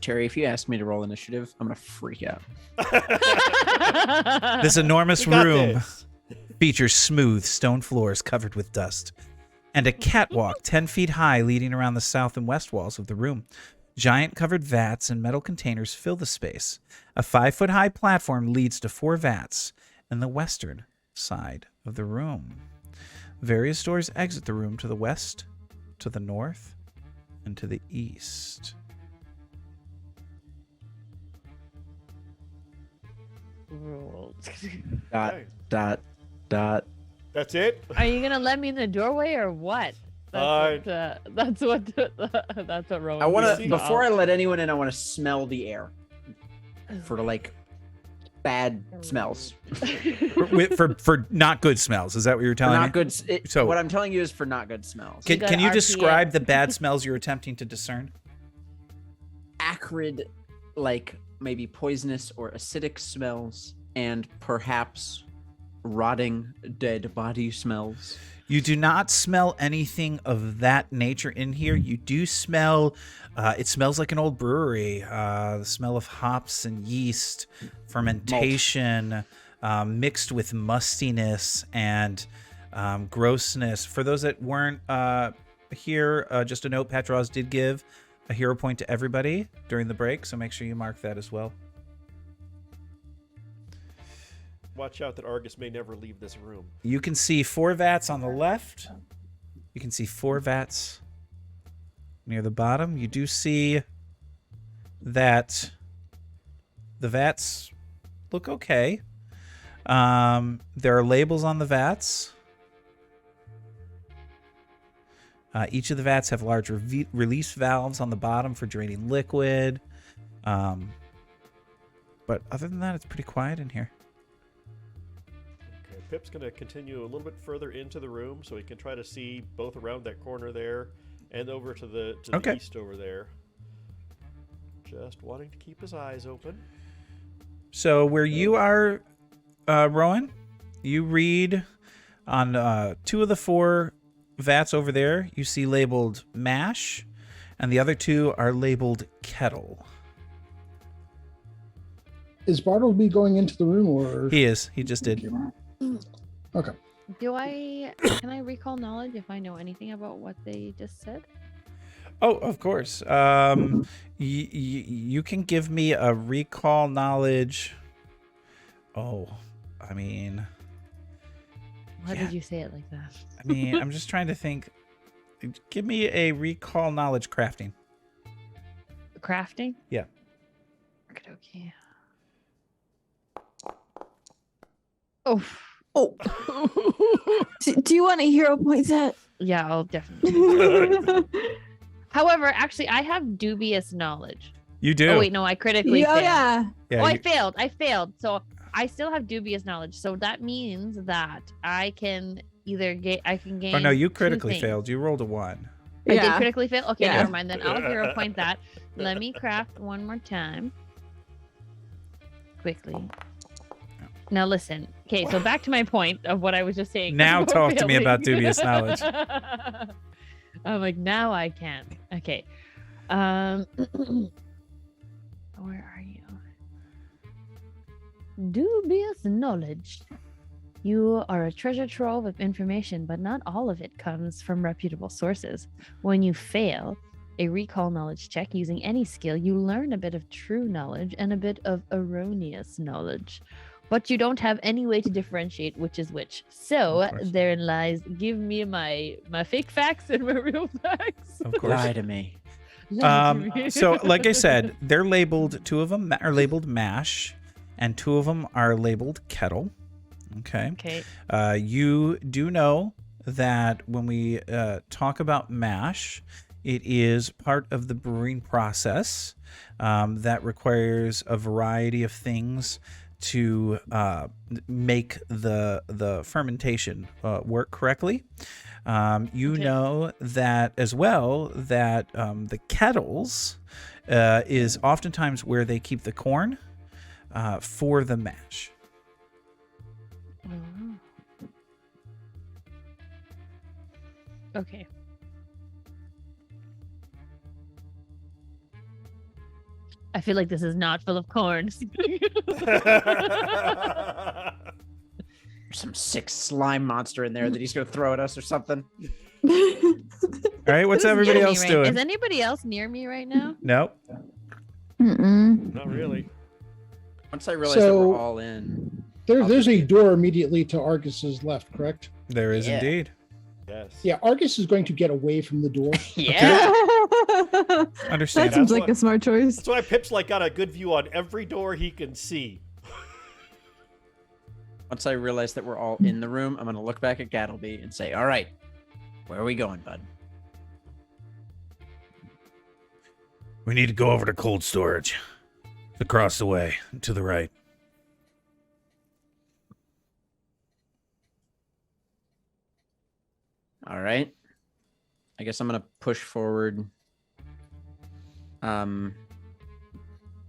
Cherry, if you ask me to roll initiative, I'm gonna freak out. This enormous You got room this. features smooth stone floors covered with dust, and a catwalk 10 feet high leading around the south and west walls of the room. Giant covered vats and metal containers fill the space. A 5-foot-high platform leads to 4 vats in the western side of the room. Various doors exit the room to the west, to the north, and to the east. Rules. Dot, Okay. dot, dot. That's it? Are you gonna let me in the doorway or what? That's what Rowan. I want see. to, before I let anyone in, I want to smell the air for like bad smells. For not good smells. Is that what you're For telling not me? good. So- What I'm telling you is for not good smells. Can, got can you RPA. describe the bad smells you're attempting to discern? Acrid, like maybe poisonous or acidic smells, and perhaps rotting dead body smells. You do not smell anything of that nature in here. You do smell, it smells like an old brewery. The smell of hops and yeast, fermentation, mixed with mustiness and grossness. For those that weren't here, just a note, Patros did give a hero point to everybody during the break, so make sure you mark that as well. Watch out that Argus may never leave this room. You can see 4 vats on the left. You can see 4 vats near the bottom. You do see that the vats look okay. There are labels on the vats. Each of the vats have large release valves on the bottom for draining liquid. But other than that, it's pretty quiet in here. Okay, Pip's going to continue a little bit further into the room so he can try to see both around that corner there and over to the Okay. east over there. Just wanting to keep his eyes open. So where you are, Rowan, you read on 2 of the 4 vats over there, you see labeled mash, and the other 2 are labeled kettle. Is Bartleby going into the room or? He is. He just did. Okay. Can I recall knowledge if I know anything about what they just said? Oh, of course. You can give me a recall knowledge. Oh, I mean... Why Yeah. did you say it like that? I mean, I'm just trying to think. Give me a recall knowledge crafting. Crafting? Yeah. Okay. Oh. Oh. Do you want a hero point set? Yeah, I'll definitely. However, actually, I have dubious knowledge. You do. Oh wait, no, I critically Oh failed. yeah. Yeah, Oh, I you- failed. I failed. So I still have dubious knowledge. So that means that I can either gain. Oh no, you 2 critically things. failed. You rolled a 1. I did Yeah. critically fail. Okay, Yeah. never mind. Then I'll hero point that. Let me craft one more time. Quickly. Now listen. Okay, so back to my point of what I was just saying. Now before talk to me failing. about dubious knowledge. I'm like, now I can. Okay. Where are you? Dubious knowledge. You are a treasure trove of information, but not all of it comes from reputable sources. When you fail a recall knowledge check using any skill, you learn a bit of true knowledge and a bit of erroneous knowledge. But you don't have any way to differentiate which is which. So Of course. therein lies, give me my fake facts and my real facts. Of course. Lie to me. Lie to me. So, like I said, they're labeled. 2 of them are labeled mash, and 2 of them are labeled kettle. Okay. Okay. You do know that when we talk about mash, it is part of the brewing process that requires a variety of things to make the fermentation work correctly. You Okay. know that as well that the kettles is oftentimes where they keep the corn for the mash. Oh. Okay. I feel like this is not full of corn. Some sick slime monster in there that he's gonna throw at us or something. All right, what's Who's everybody near me else right- doing? Is anybody else near me right now? Nope. Mm-mm. Not really. Once I realized that So- we're all in. There's a door immediately to Argus's left, correct? There is Yeah. indeed. Yes. Yeah, Argus is going to get away from the door. Yeah. That Understand. seems That's like what- a smart choice. That's why Pip's like got a good view on every door he can see. Once I realize that we're all in the room, I'm gonna look back at Gattleby and say, "All right, where are we going, bud?" We need to go over to cold storage. Across the way, to the right. All right. I guess I'm gonna push forward.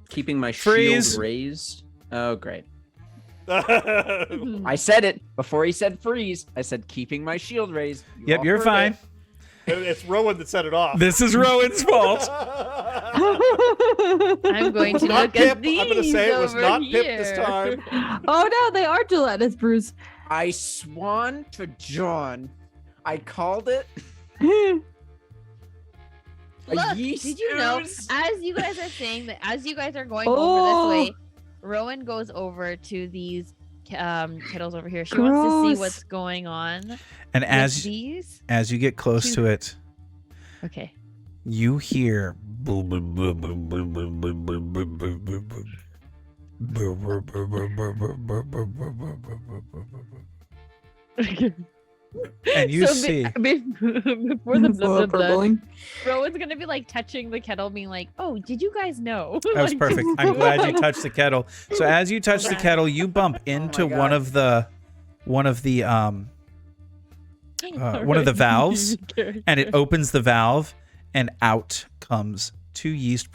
Keeping my Freeze. shield raised. Oh, great. I said it before he said freeze. I said keeping my shield raised. You Yep, all you're heard fine. it. It's Rowan that set it off. This is Rowan's fault. I'm going to Not look Pip. at these I'm gonna say it was over not here. Pip this time. Oh no, they are gelatinous brews. I swan to John. I called it. A Look, yeast did you know? ooze. As you guys are saying that, as you guys are going Oh. over this way, Rowan goes over to these kettles over here. She wants to Gross. see what's going on. And with as these, you get close to it, okay. you hear and you So see before the blah, blah, blah, Burbling. Rowan's gonna be like touching the kettle, being like, "Oh, did you guys know?" that was Like, perfect. I'm glad you touched the kettle. So as you touch the kettle, you bump into my one God. of the one of the valves, and it opens the valve, and out comes two yeast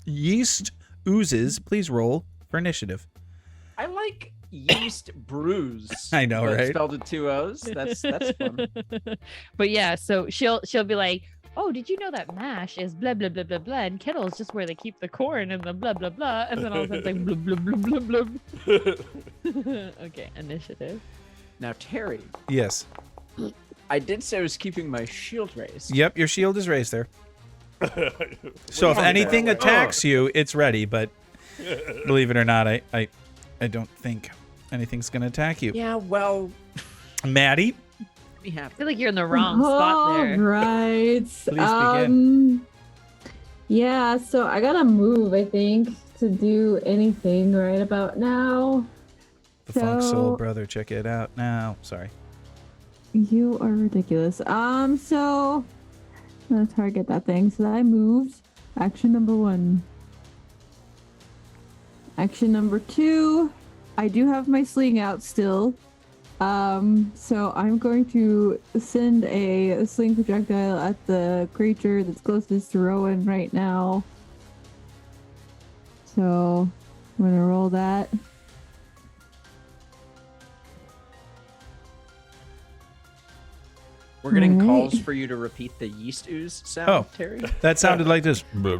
yeast oozes. Please roll for initiative. I like yeast brews. I know, but right? Spelled with two O's. That's fun. But yeah, so she'll be like, "Oh, did you know that mash is blah blah blah blah blah, and kettle is just where they keep the corn and the blah blah blah," and then all of a sudden it's like blah blah blah blah blah. Okay, initiative. Now, Terry, Yes. I did say I was keeping my shield raised. Yep. Your shield is raised there. So if Oh, anything no. attacks you, it's ready. But believe it or not, I don't think anything's gonna attack you. Yeah, well, Maddie, be happy. I feel like you're in the wrong spot there. All right. begin. Yeah, so I gotta move, I think, to do anything right about now. the Funk Soul So- Brother, check it out now. Sorry. You are ridiculous. So I'm gonna target that thing. So I moved. Action number 1. Action number 2. I do have my sling out still. So I'm going to send a sling projectile at the creature that's closest to Rowan right now. So I'm gonna roll that. We're getting Alright. calls for you to repeat the yeast ooze sound, Oh. Terry. That sounded like this. Okay,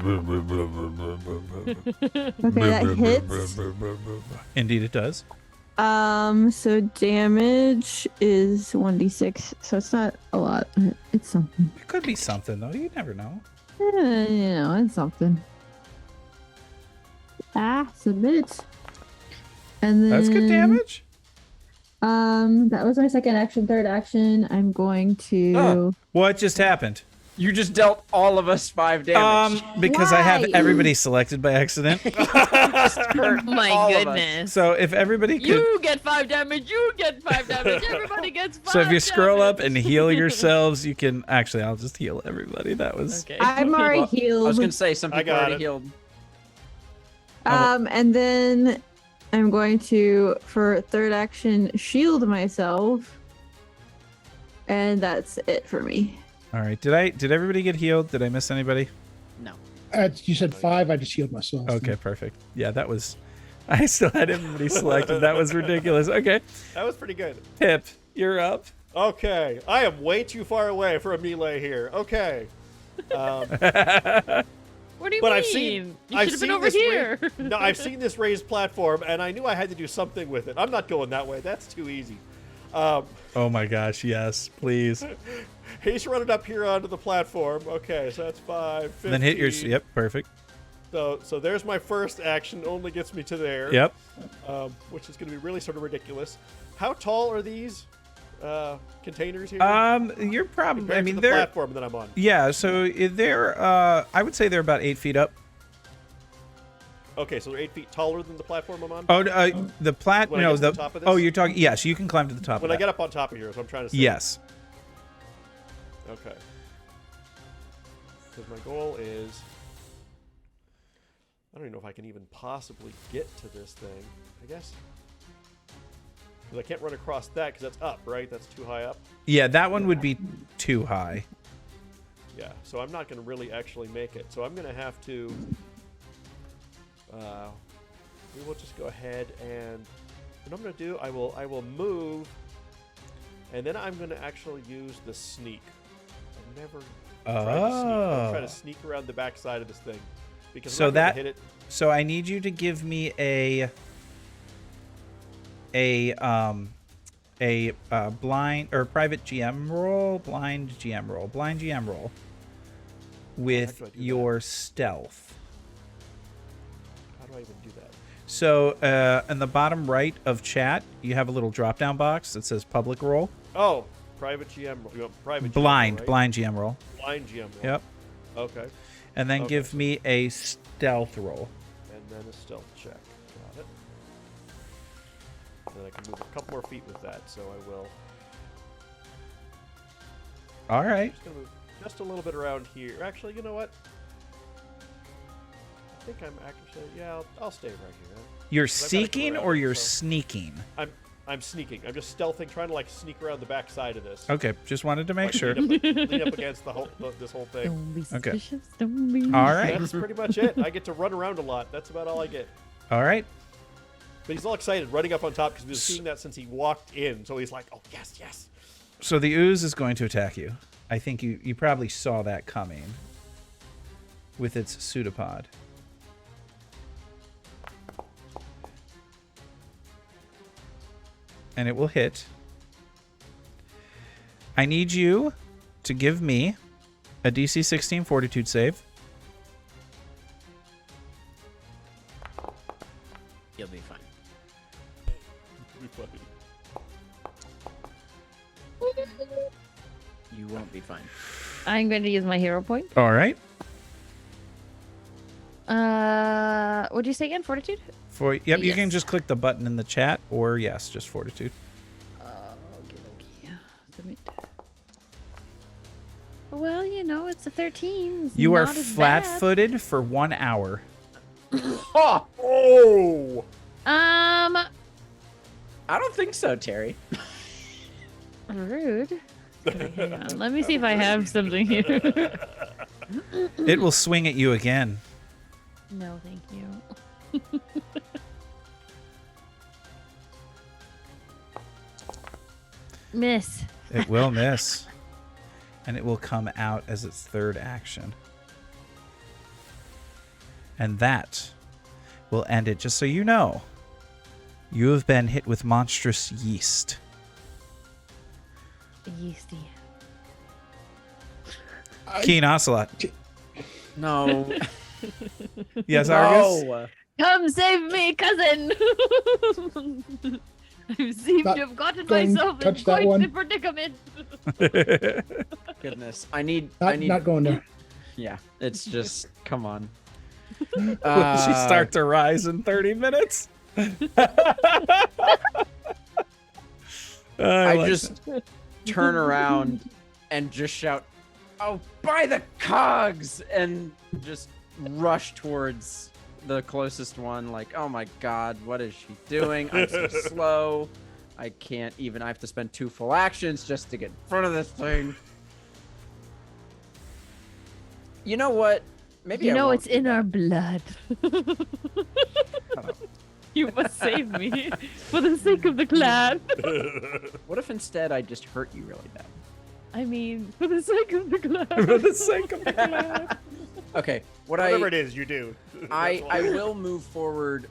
that hits. Indeed, it does. So damage is 1d6, so it's not a lot. It's something. It could be something though. You never know. It's something. Submit. And then That's good damage. That was my second action. Third action, I'm going to. What just happened? You just dealt all of us 5 damage. Because I have Why? everybody selected by accident. Oh my all of us. goodness. So if everybody could, You get 5 damage. You get 5 damage. Everybody gets 5. so if you scroll up damage. and heal yourselves, you can actually. I'll just heal everybody. That was Okay. I'm already Well, I healed. was gonna say some I people got already it. healed. And then I'm going to, for third action, shield myself. And that's it for me. all right. Did everybody get healed? Did I miss anybody? No. You said 5. I just healed myself. Okay, perfect. Yeah, that was. I still had everybody selected. That was ridiculous. Okay, That was pretty good. Pip, you're up. Okay, I am way too far away for a melee here. Okay. What do you But mean? I've seen. You I've should have been seen over this here. No, I've seen this raised platform, and I knew I had to do something with it. I'm not going that way. That's too easy. Oh my gosh, yes, please. He's running up here onto the platform. Okay, so that's 5, 15. Then hit your. Yep, perfect. So there's my first action. Only gets me to there. Yep. Which is going to be really sort of ridiculous. How tall are these containers here? You're probably. Compared I to mean, the they're. platform that I'm on. Yeah, so they're. I would say they're about 8 feet up. Okay, so they're 8 feet taller than the platform I'm on. Oh, the plat. When I No, get to the. the top of this? Oh, you're talking. Yes, you can climb to the top. When of I that. get up on top of here, is what I'm trying to say. Yes. Okay. Because my goal is, I don't even know if I can even possibly get to this thing. I guess. Because I can't run across that because that's up, right? That's too high up. Yeah, that one would be too high. Yeah, so I'm not going to really actually make it. So I'm going to have to. We will just go ahead and what I'm going to do, I will move, and then I'm going to actually use the sneak. I've never tried to sneak. I'm trying to sneak around the back side of this thing because So I'm not gonna that- hit it. So I need you to give me a blind or private GM roll, blind GM roll How with do I do that? your stealth. How do I even do that? So in the bottom right of chat, you have a little drop-down box that says public roll. Oh, private GM roll. You want private Blind, GM roll, right? blind GM roll. Blind GM roll. Yep. Okay. And then Okay. give me a stealth roll. And then a stealth check. Got it. Then I can move a couple more feet with that, so I will. All right. Just gonna move just a little bit around here. Actually, you know what? I think I'm actually. Yeah, I'll stay right here. You're I gotta go seeking around or it, you're so- sneaking? I'm sneaking. I'm just stealthing, trying to like sneak around the back side of this. Okay, just wanted to make Like, sure. lean up against this whole thing. Don't be Okay. suspicious. Don't be. All right. That's pretty much it. I get to run around a lot. That's about all I get. All right. But he's all excited, running up on top because we've been seeing that since he walked in. So he's like, "Oh yes, yes." So the ooze is going to attack you. I think you probably saw that coming with its pseudopod. And it will hit. I need you to give me a DC 16 fortitude save. You'll be fine. It'd be funny. You won't be fine. I'm going to use my hero point. All right. What'd you say again? Fortitude? You can Yes. just click the button in the chat, or yes, just fortitude. Okay. Submit. Well, you know, it's a 13. It's You are not as bad. flat-footed for 1 hour. Oh! I don't think so, Terry. Rude. Okay, hang on. Let me see if I have something here. It will swing at you again. No, thank you. Miss. It will miss. And it will come out as its third action. And that will end it. Just so you know, you have been hit with monstrous yeast. Yeasty. Keen Ocelot. No. Yes, Argus? No. Come save me, cousin! I seem Not to have gotten going to myself in touch that quite one. the predicament. Goodness. I need. Not going there. Yeah. It's just. Come on. Will she start to rise in 30 minutes? I just turn around and just shout, "Oh, by the cogs!" and just rush towards the closest one. Like, oh my god, what is she doing? I'm so slow. I can't even. I have to spend 2 full actions just to get in front of this thing. You know what? Maybe You I know won't it's do in that. our blood. You must save me for the sake of the clan. What if instead I just hurt you really bad? I mean, for the sake of the clan. For the sake of the clan. Okay. Whatever it is, you do. I will move forward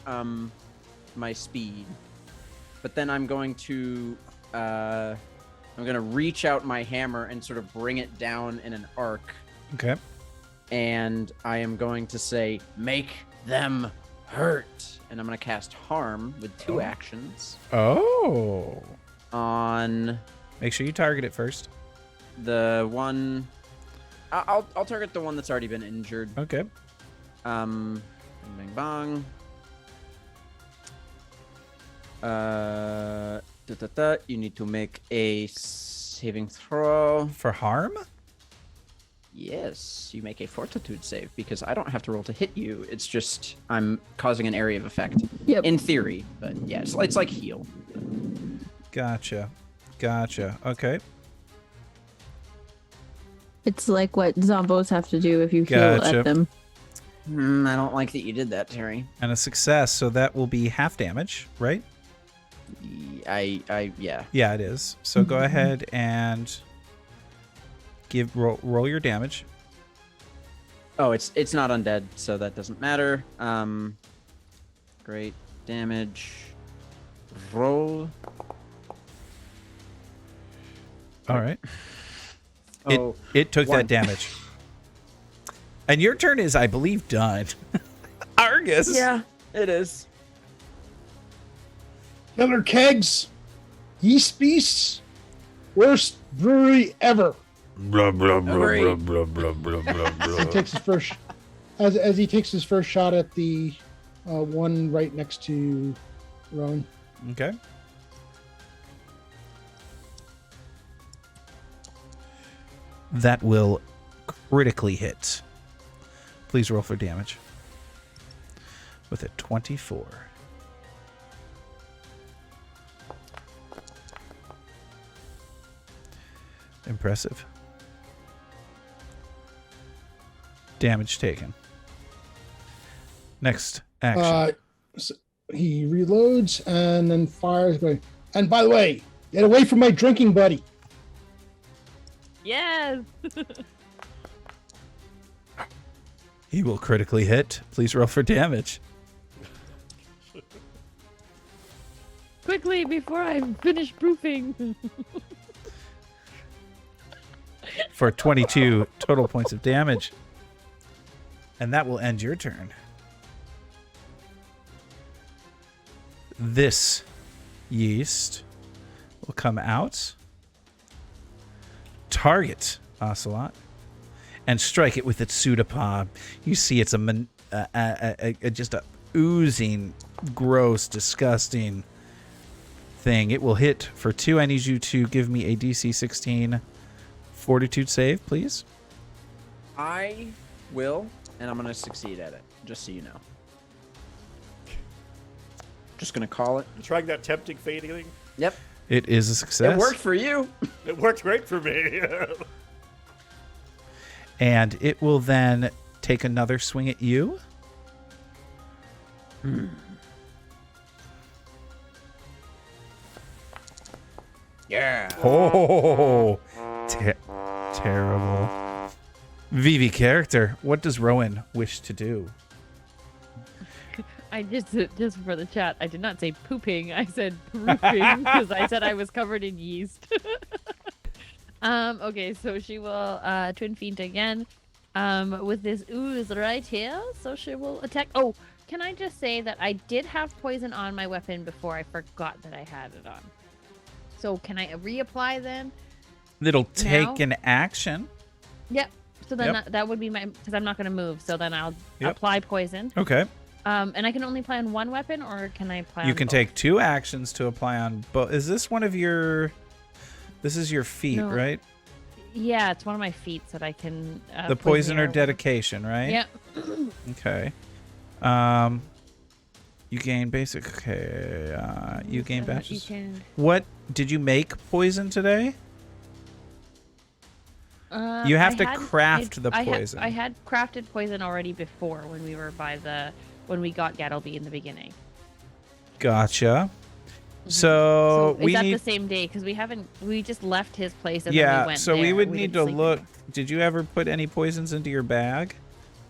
my speed, but then I'm going to reach out my hammer and sort of bring it down in an arc. Okay. And I am going to say, make them hurt. And I'm going to cast harm with 2 actions Oh. on Make sure you target it first. the one. I'll target the one that's already been injured. Okay. Bang, bang, bang. You need to make a saving throw. For harm? Yes, you make a fortitude save because I don't have to roll to hit you. It's just I'm causing an area of effect. Yep. In theory, but yeah, it's like heal. Gotcha. Okay. It's like what zombos have to do if you heal Gotcha. at them. I don't like that you did that, Terry. And a success, so that will be half damage, right? Yeah. Yeah, it is. So go ahead and roll your damage. Oh, it's not undead, so that doesn't matter. Great damage. Roll. All right. Oh, It took one. that damage. And your turn is, I believe, done. Argus. Yeah, it is. Killer kegs, yeast beasts, worst brewery ever. Agreed. He takes his first, as he takes his first shot at the one right next to Rowan. Okay. That will critically hit. Please roll for damage. With a 24. Impressive. Damage taken. Next action. So he reloads and then fires. Going. And by the way, get away from my drinking buddy. Yes. He will critically hit. Please roll for damage. Quickly before I finish proofing. For 22 total points of damage. And that will end your turn. This yeast will come out, target Ocelot, and strike it with its pseudopod. You see it's just a oozing, gross, disgusting thing. It will hit for 2. I need you to give me a DC 16 fortitude save, please. I will, and I'm gonna succeed at it. Just so you know. Just gonna call it. Trying that tempting fading thing. Yep. It is a success. It worked for you. It worked great for me. And it will then take another swing at you. Yeah. Oh, terrible. Vivi character, what does Rowan wish to do? I just for the chat, I did not say pooping. I said proofing because I said I was covered in yeast. Okay, so she will twin feint again with this ooze right here. So she will attack. Oh, can I just say that I did have poison on my weapon before I forgot that I had it on. So can I reapply then? It'll take an action. Yep. So then Yep. that would be my, because I'm not going to move. So then I'll Yep. apply poison. Okay. And I can only apply on one weapon, or can I apply? You on can both? take 2 actions to apply on both. Is this one of your... This is your feat, No. right? Yeah, it's one of my feats that I can. The poison or arrow. dedication, right? Yep. Okay. You gain basic... Okay. You gain You batches. can. What? Did you make poison today? You have I to had craft made- the I poison. I had crafted poison already before when we were when we got Gattleby in the beginning. Gotcha. So So we is that need... the same day? Because we just left his place and then we Yeah, went so we there. would need to didn't sleep look. anywhere. Did you ever put any poisons into your bag?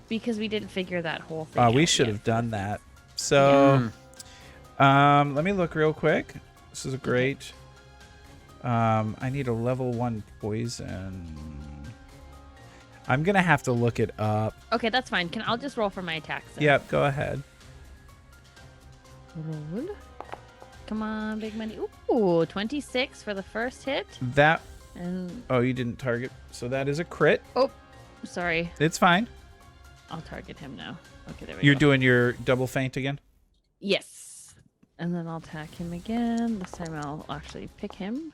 because we didn't figure that whole thing out We should yet. have done that. So, let me look real quick. This is a great. I need a level 1 poison. I'm gonna have to look it up. Okay, that's fine. I'll just roll for my attacks then. Yep, go ahead. Roll. Come on, big money. Ooh, 26 for the first hit. That. And Oh, you didn't target. So that is a crit. oh, sorry. It's fine. I'll target him now. Okay, there we You're go. doing your double feint again. Yes. And then I'll attack him again. This time I'll actually pick him.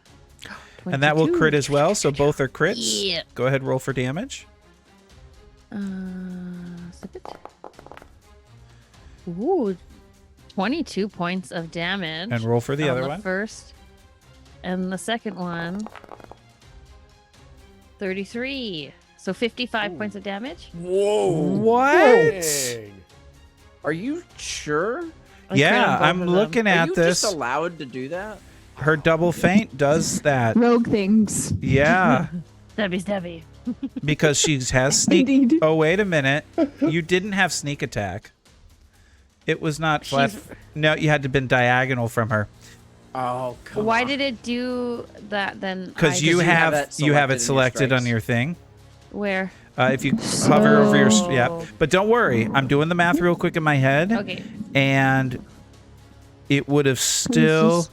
And that will 22. crit as well. So both are crits. Yeah. Go ahead, roll for damage. Zip it. Ooh, 22 points of damage. And roll for the on other one. First. And the second one, 33. So 55 points of damage. Whoa. What? Dang. Are you sure? Like, Yeah, right on both I'm of them. looking Are at you this. just allowed to do that? Her double feint does that. Rogue things. Yeah, Stabby. because she has sneak. Indeed. Oh, wait a minute. You didn't have sneak attack. It was not flat. She's- No, you had to been diagonal from her. Oh, come Why on. did it do that then? Because I you just- have that you have it selected in your selected on your thing. Where? If you hover over your So- yeah, but don't worry. I'm doing the math real quick in my head, Okay. and it would have still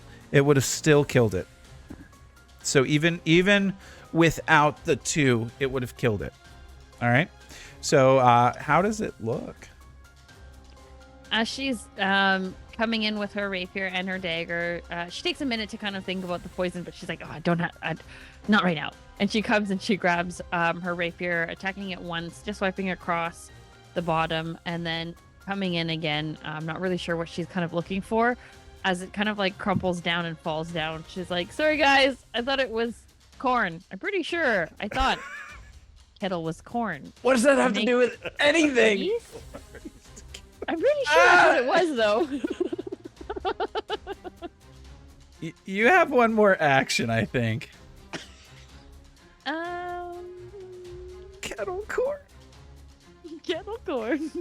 killed it. So even without the 2, it would have killed it. All right. So how does it look? As she's coming in with her rapier and her dagger, she takes a minute to kind of think about the poison, but she's like, "Oh, not right now." And she comes and she grabs her rapier, attacking it once, just swiping across the bottom, and then coming in again. I'm not really sure what she's kind of looking for, as it kind of like crumples down and falls down. She's like, "Sorry guys, I thought it was corn. I'm pretty sure I thought kettle was corn." What does that have to Make do with anything? Please? I'm pretty sure that's what it was, though. You have one more action, I think. Kettle corn. Kettle corn.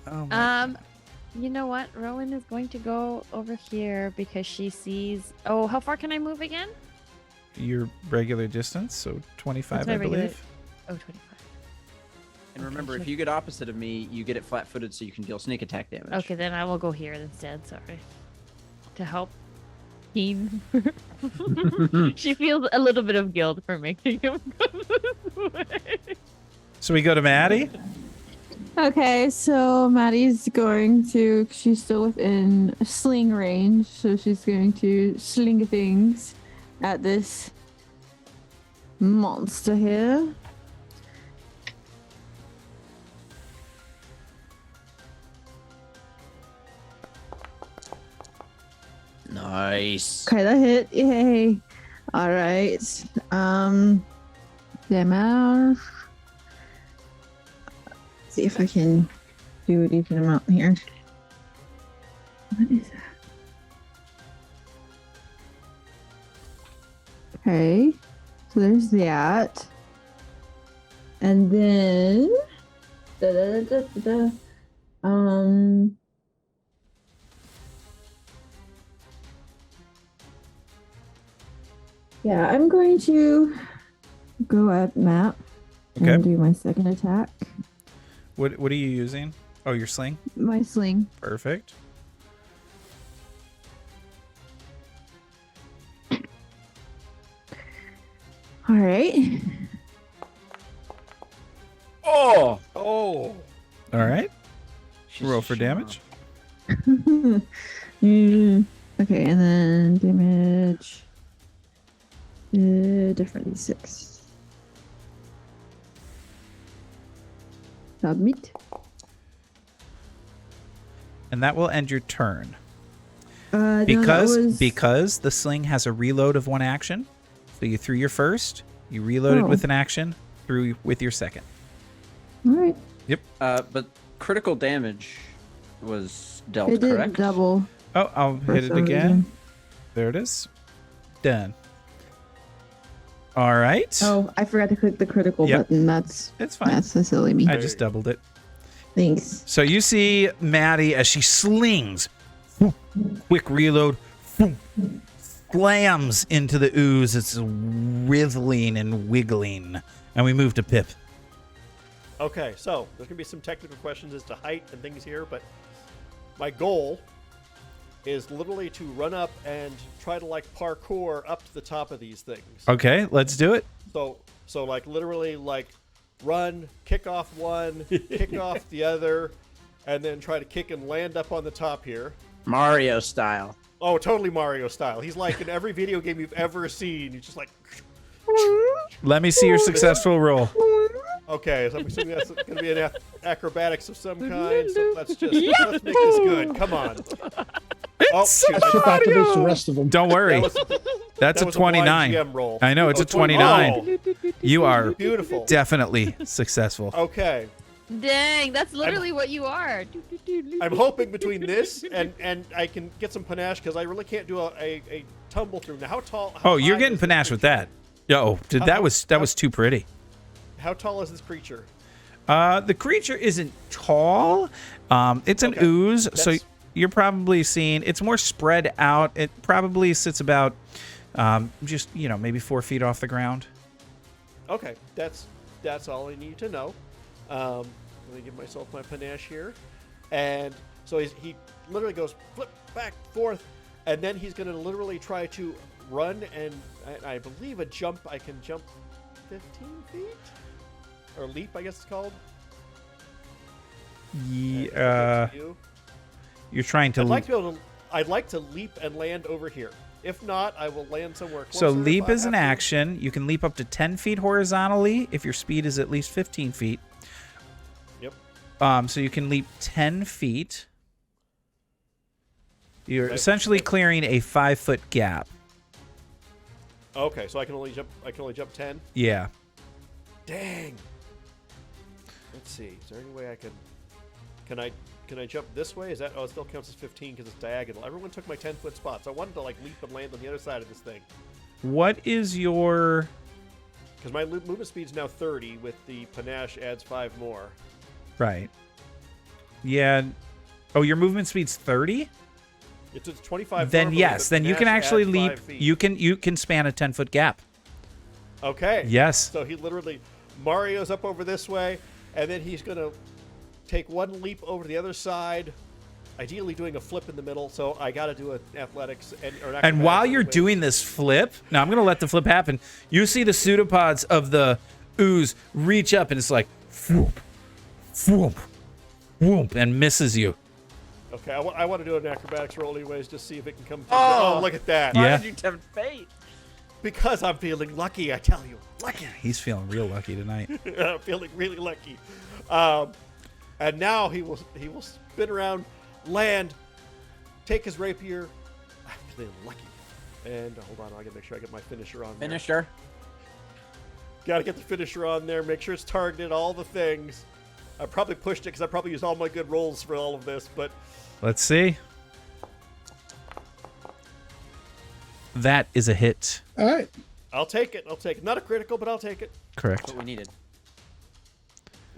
Oh my. You know what? Rowan is going to go over here because she sees. Oh, how far can I move again? Your regular distance, so 25, What's my I regular- believe. Oh, 25. And remember, if you get opposite of me, you get it flat-footed, so you can deal sneak attack damage. Okay, then I will go here instead. Sorry. To help Keen. She feels a little bit of guilt for making him go this way. So we go to Maddie. Okay, so Maddie's going to. She's still within sling range, so she's going to sling things at this monster here. Nice. Okay, that hit. Yay. All right. Damage. See if I can do a decent amount here. What is that? Okay. So there's that. And then yeah, I'm going to go at map and Okay. do my second attack. What are you using? Oh, your sling. My sling. Perfect. All right. Oh! Oh. All right. She's Roll for sharp. damage. Okay, and then damage. Different 6. Submit. And that will end your turn. No, Because that was... because the sling has a reload of 1 action. So you threw your first, you reloaded Oh. with an action, threw with your second. All right. But critical damage was dealt, It did correct? double. Oh, I'll for hit it some again. reason. There it is. Done. All right. Oh, I forgot to click the critical Yep. button. That's It's fine. That's a silly me. I just doubled it. Thanks. So you see Maddie as she slings, quick reload, slams into the ooze. It's wriggling and wiggling. And we move to Pip. Okay, so there's gonna be some technical questions as to height and things here, but my goal is literally to run up and try to like parkour up to the top of these things. Okay, let's do it. So like literally like run, kick off one, kick off the other, and then try to kick and land up on the top here. Mario style. Oh, totally Mario style. He's like in every video game you've ever seen. He's just like. Let me see your successful roll. Okay, so I'm assuming that's going to be an acrobatics of some kind. So let's make this good. Come on. Oh, shoot. Chip activates the rest of them. Don't worry. That's That a was 29. YGM roll. I know, it's a 20 29. Oh, You are beautiful. definitely successful. Okay. Dang, that's literally what you are. I'm hoping between this and I can get some panache because I really can't do a tumble through. Now, how tall? Oh, you're high getting is this panache with creature? that. Oh, that was too pretty. How tall is this creature? The creature isn't tall. It's an Okay. ooze, so That's- you're probably seeing it's more spread out. It probably sits about just maybe 4 feet off the ground. Okay, that's all I need to know. Let me give myself my panache here, and so he literally goes flip back forth, and then he's going to literally try to run and I believe a jump. I can jump 15 feet or leap, I guess it's called. Yeah, you're trying to. I'd like to leap and land over here. If not, I will land somewhere closer. So if leap I is an have to. action. You can leap up to 10 feet horizontally if your speed is at least 15 feet. Yep. So you can leap 10 feet. You're Okay. essentially clearing a 5-foot gap. Okay, so I can only jump 10. Yeah. Dang. Let's see. Is there any way I can I jump this way? Is that it still counts as 15 because it's diagonal. Everyone took my 10-foot spot, so I wanted to like leap and land on the other side of this thing. What is your... Because my movement speed is now 30, with the panache adds 5 more. Right. Yeah. Oh, your movement speed's 30? It's 25. Then normally, yes, but then you can panache actually adds leap. 5 feet. You can span a 10-foot gap. Okay. Yes. So he literally Mario's up over this way, and then he's gonna take one leap over to the other side, ideally doing a flip in the middle. So I got to do an athletics or an And while acrobatics you're anyway. doing this flip, now I'm going to let the flip happen. You see the pseudopods of the ooze reach up, and it's like, whoop, whoop, whoop, and misses you. Okay, I want to do an acrobatics roll anyways, just see if it can come. Oh! Look at that! Yeah. Why did you tempt fate? Because I'm feeling lucky, I tell you, lucky. He's feeling real lucky tonight. I'm feeling really lucky. And now he will spin around, land, take his rapier. I'm feeling lucky. And hold on, I gotta make sure I get my finisher on there. Finisher. Gotta get the finisher on there, make sure it's targeted, all the things. I probably pushed it because I probably used all my good rolls for all of this, but Let's see. That is a hit. All right. I'll take it. I'll take it. Not a critical, but I'll take it. Correct. What we needed.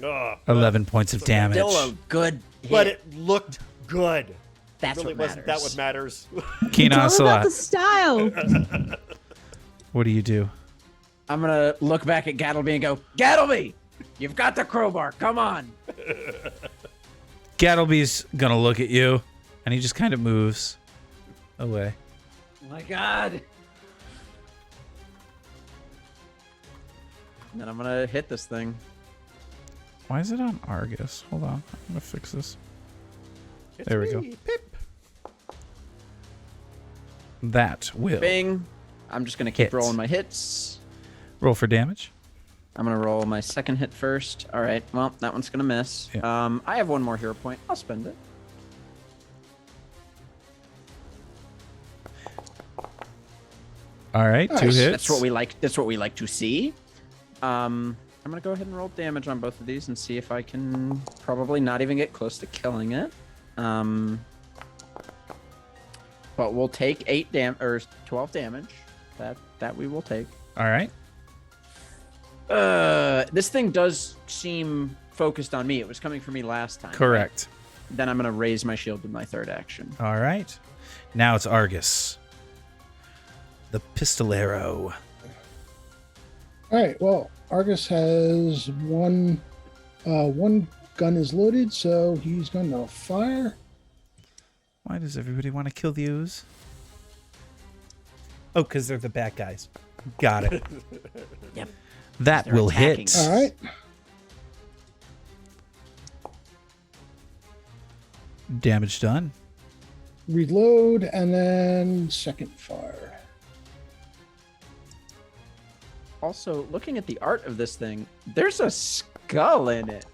Ugh. 11 points of damage. Still a good hit. But it looked good. That's really what wasn't matters. that what matters. Keen It's all about the Ocelot, style. what do you do? I'm gonna look back at Gattleby and go, Gattleby, you've got the crowbar. Come on. Gattleby's going to look at you, and he just kind of moves away. Oh my God. And then I'm gonna hit this thing. Why is it on Argus? Hold on. I'm going to fix this. It's There we go. me, Pip. That will Bing. I'm just gonna keep Hit. rolling my hits. roll for damage. I'm gonna roll my second hit first. All right. Well, that one's gonna miss. Yeah. I have one more hero point. I'll spend it. All right, 2 Nice. hits. That's what we like. That's what we like to see. I'm gonna go ahead and roll damage on both of these and see if I can probably not even get close to killing it. But we'll take 12 damage. That we will take. All right. This thing does seem focused on me. It was coming for me last time. Correct. Right? Then I'm going to raise my shield with my third action. All right. Now it's Argus. The pistolero. All right. Well, Argus has one gun is loaded, so he's going to fire. Why does everybody want to kill the ooze? Oh, because they're the bad guys. Got it. Yep. That They're will attacking hit. us. All right. Damage done. Reload, and then second fire. Also, looking at the art of this thing, there's a skull in it.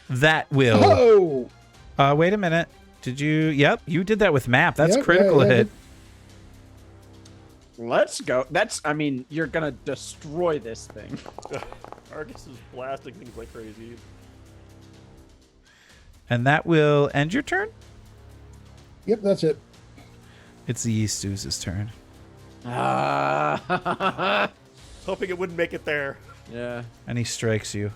That will. Oh! Wait a minute. Did you? Yep, you did that with map. That's Yep, critical yeah, hit. Let's go. I mean, you're going to destroy this thing. Argus is blasting things like crazy. And that will end your turn? Yep, that's it. It's the Yeast Ooze's turn. Hoping it wouldn't make it there. Yeah. And he strikes you.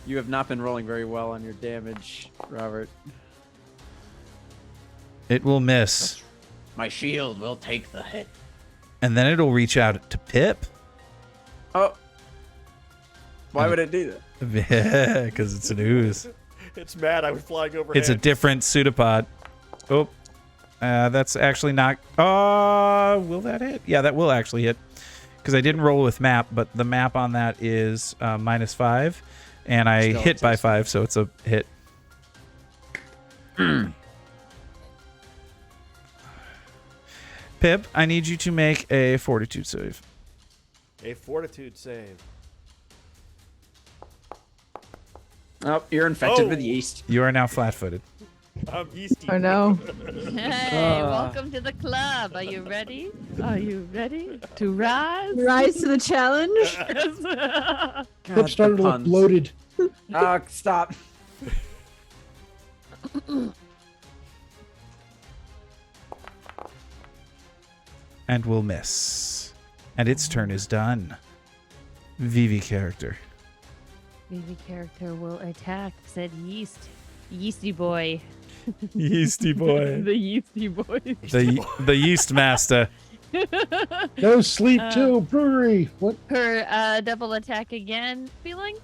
You have not been rolling very well on your damage, Robert. It will miss. My shield will take the hit. And then it'll reach out to Pip. Oh. Why would it do that? Yeah, because it's an ooze. It's mad. I was flying overhead. It's a different pseudopod. Oh. That's actually not... will that hit? Yeah, that will actually hit. Because I didn't roll with map, but the map on that is -5. And I Still hit by exists. 5, so it's a hit. Pip, I need you to make a fortitude save. A fortitude save. Oh, you're infected Oh. with yeast. You are now flat-footed. I'm yeasty. Oh no. Hey, welcome to the club. Are you ready? Are you ready to rise? Rise to the challenge. Pip started to look bloated. Oh, stop. And will miss. And its turn is done. Vivi character. Baby character will attack said yeasty boy. Yeasty boy. The yeasty boy. the yeast master. No sleep too, brewery. What? Her double attack again, feeling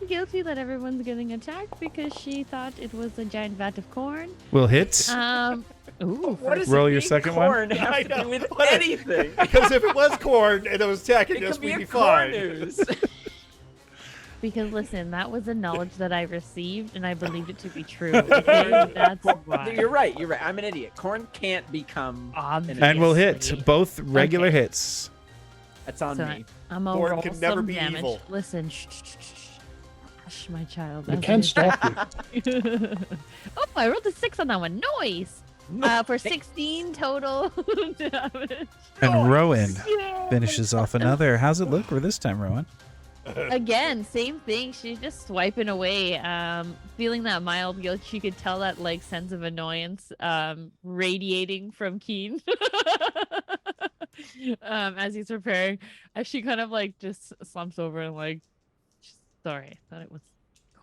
guilty that everyone's getting attacked because she thought it was a giant vat of corn. Will hit. Ooh, What does Roll it your being second one? corn I have to know. do with What? anything? Because if it was corn and it was attacking It us, could be we'd a be corn fine. news. because listen, that was a knowledge that I received and I believed it to be true. Okay? That's why. You're right. You're right. I'm an idiot. Corn can't become. Obviously. And will hit both regular Okay. hits. That's on So me. I'm gonna Corn roll can never some be damage. evil. Listen, shh, hush, my child. It That's can it. stop you. Oh, I rolled a 6 on that one. Noise. For 16 total damage. And Rowan Yeah. finishes off another. How's it look for this time, Rowan? Again, same thing. She's just swiping away, feeling that mild guilt. She could tell that like sense of annoyance radiating from Keen as he's preparing. As she kind of like just slumps over and like, sorry, I thought it was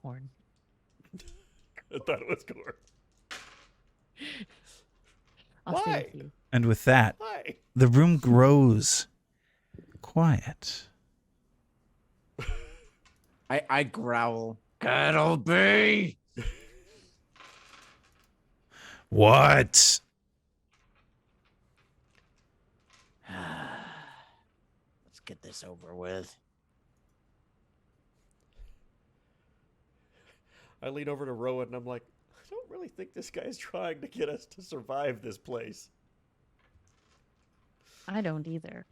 corn. I thought it was corn. I'll Why? save you. And with that, Why? the room grows quiet. I growl. That'll be. What? Let's get this over with. I lean over to Rowan and I'm like, I don't really think this guy's trying to get us to survive this place. I don't either.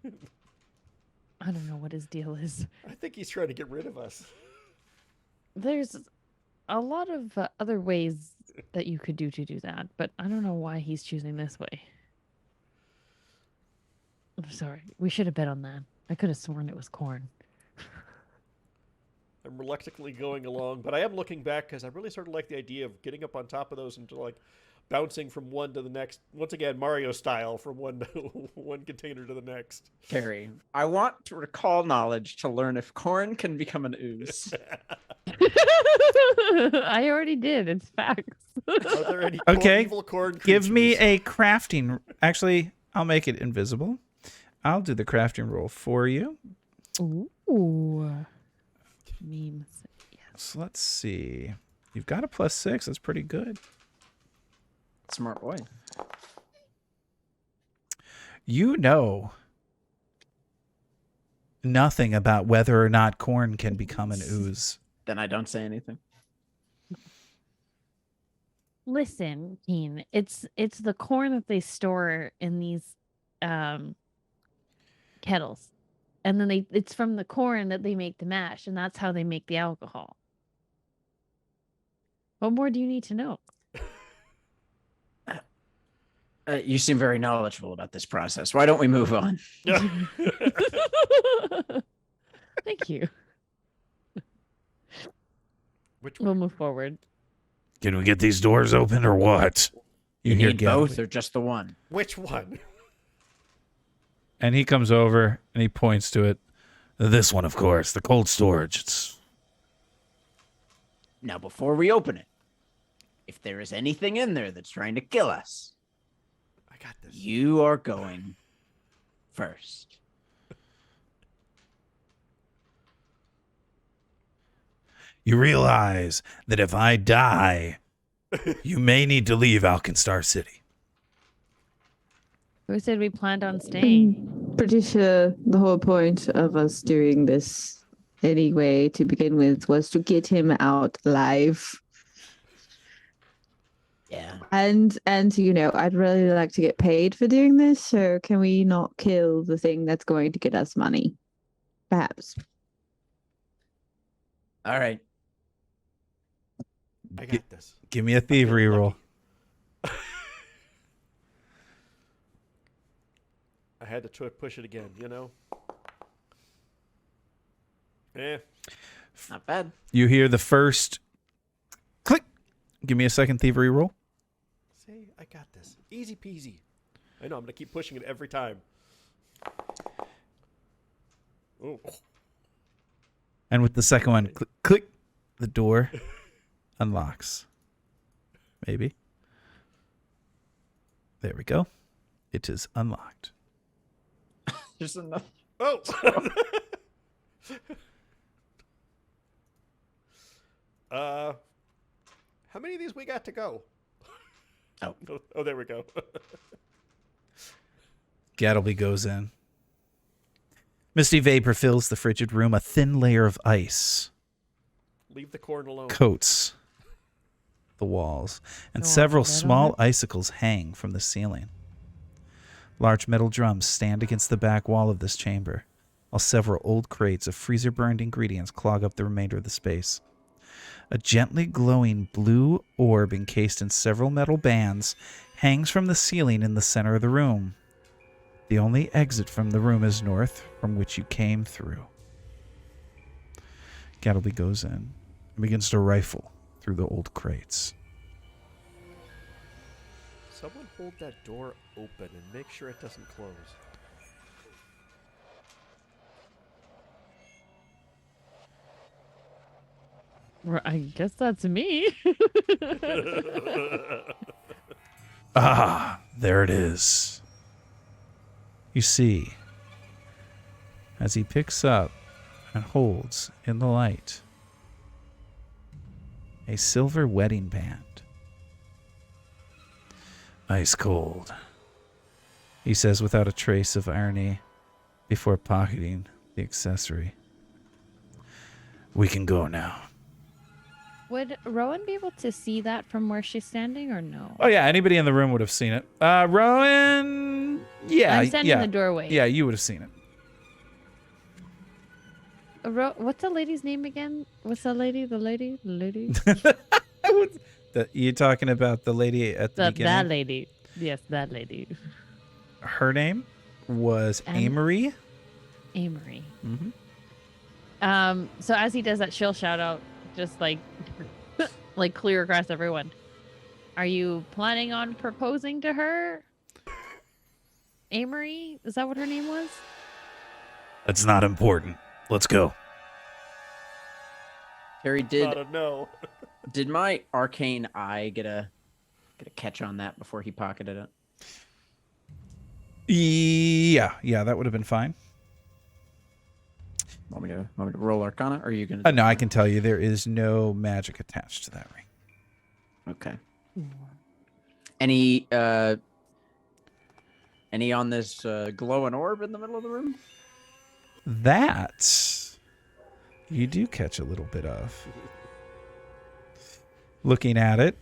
I don't know what his deal is. I think he's trying to get rid of us. There's a lot of other ways that you could do that, but I don't know why he's choosing this way. I'm sorry. We should have bet on that. I could have sworn it was corn. I'm reluctantly going along, but I am looking back because I really sort of like the idea of getting up on top of those and like bouncing from one to the next. Once again, Mario style, from one container to the next. Carrie, I want to recall knowledge to learn if corn can become an ooze. I already did. It's facts. Are there any Okay, evil corn creatures? Give me a crafting. Actually, I'll make it invisible. I'll do the crafting roll for you. Ooh. Memes. Yes. So let's see. You've got a +6. That's pretty good. Smart boy. You know nothing about whether or not corn can become an ooze. Then I don't say anything. Listen, Keen, it's the corn that they store in these kettles. And then it's from the corn that they make the mash, and that's how they make the alcohol. What more do you need to know? You seem very knowledgeable about this process. Why don't we move on? Thank you. Which We'll one? move forward. Can we get these doors open or what? You hear need Gavin. both or just the one? Which one? And he comes over and he points to it. This one, of course, the cold storage. It's Now, before we open it, if there is anything in there that's trying to kill us, I got this. you are going first. You realize that if I die, you may need to leave Alkenstar City. Who said we planned on staying? Pretty sure the whole point of us doing this anyway to begin with was to get him out alive. Yeah. And you know, I'd really like to get paid for doing this, so can we not kill the thing that's going to get us money? Perhaps. All right. I got this. Give me a thievery roll. I had to push it again, you know? Not bad. You hear the first click. Give me a second thievery roll. See, I got this. Easy peasy. I know, I'm going to keep pushing it every time. Oh. And with the second one, click, click, the door unlocks. Maybe. There we go. It is unlocked. Just enough. Oh! How many of these we got to go? Oh. Oh, there we go. Gattleby goes in. Misty vapor fills the frigid room. A thin layer of ice Leave the corn alone. coats the walls, and Oh, several is that on small it? icicles hang from the ceiling. Large metal drums stand against the back wall of this chamber, while several old crates of freezer-burned ingredients clog up the remainder of the space. A gently glowing blue orb encased in several metal bands hangs from the ceiling in the center of the room. The only exit from the room is north, from which you came through. Gattleby goes in and begins to rifle through the old crates. Someone hold that door open and make sure it doesn't close. I guess that's me. Ah, there it is. You see, as he picks up and holds in the light a silver wedding band. Ice cold, he says without a trace of irony before pocketing the accessory. We can go now. Would Rowan be able to see that from where she's standing or no? Oh yeah, anybody in the room would have seen it. Rowan, yeah, I'm standing in the doorway. Yeah, you would have seen it. What's the lady's name again? What's the lady? The lady? You're talking about the lady at the beginning? That lady. Yes, that lady. Her name was Amory. Amory. Mm-hmm. So as he does that, she'll shout out, just like, like clear across everyone. Are you planning on proposing to her? Amory? Is that what her name was? That's not important. Let's go. Harry, Not a no. did my arcane eye get a catch on that before he pocketed it? Yeah, that would have been fine. Want me to roll Arcana, or are you gonna? No, I can tell you there is no magic attached to that ring. Okay. Any on this glowing orb in the middle of the room? That you do catch a little bit of. Looking at it,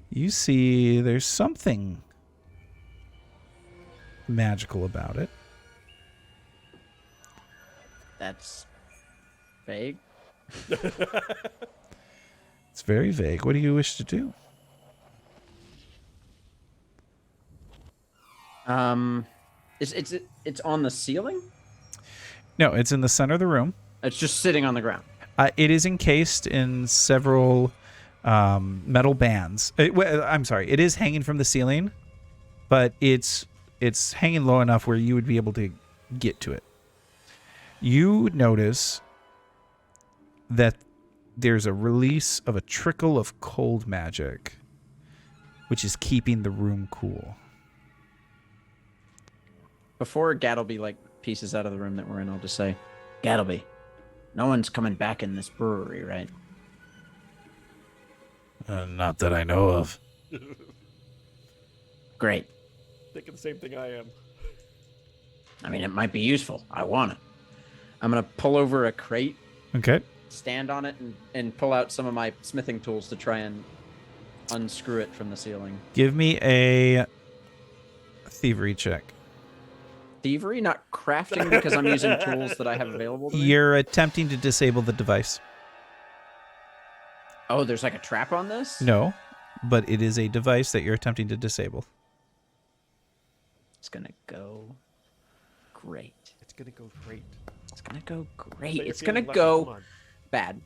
you see there's something magical about it. That's vague. It's very vague. What do you wish to do? It's on the ceiling? No, it's in the center of the room. It's just sitting on the ground. It is encased in several metal bands. I'm sorry. It is hanging from the ceiling, but it's hanging low enough where you would be able to get to it. You notice that there's a release of a trickle of cold magic, which is keeping the room cool. Before Gattleby pieces out of the room that we're in, I'll just say, Gattleby, no one's coming back in this brewery, right? Not that I know of. Great. Thinking the same thing I am. I mean, it might be useful. I want it. I'm gonna pull over a crate, Okay. stand on it, and pull out some of my smithing tools to try and unscrew it from the ceiling. Give me a thievery check. Thievery, not crafting, because I'm using tools that I have available to me? You're attempting to disable the device. Oh, there's a trap on this? No, but it is a device that you're attempting to disable. It's gonna go great. It's gonna go great. It's gonna go great. So you're It's gonna feeling go come on. bad.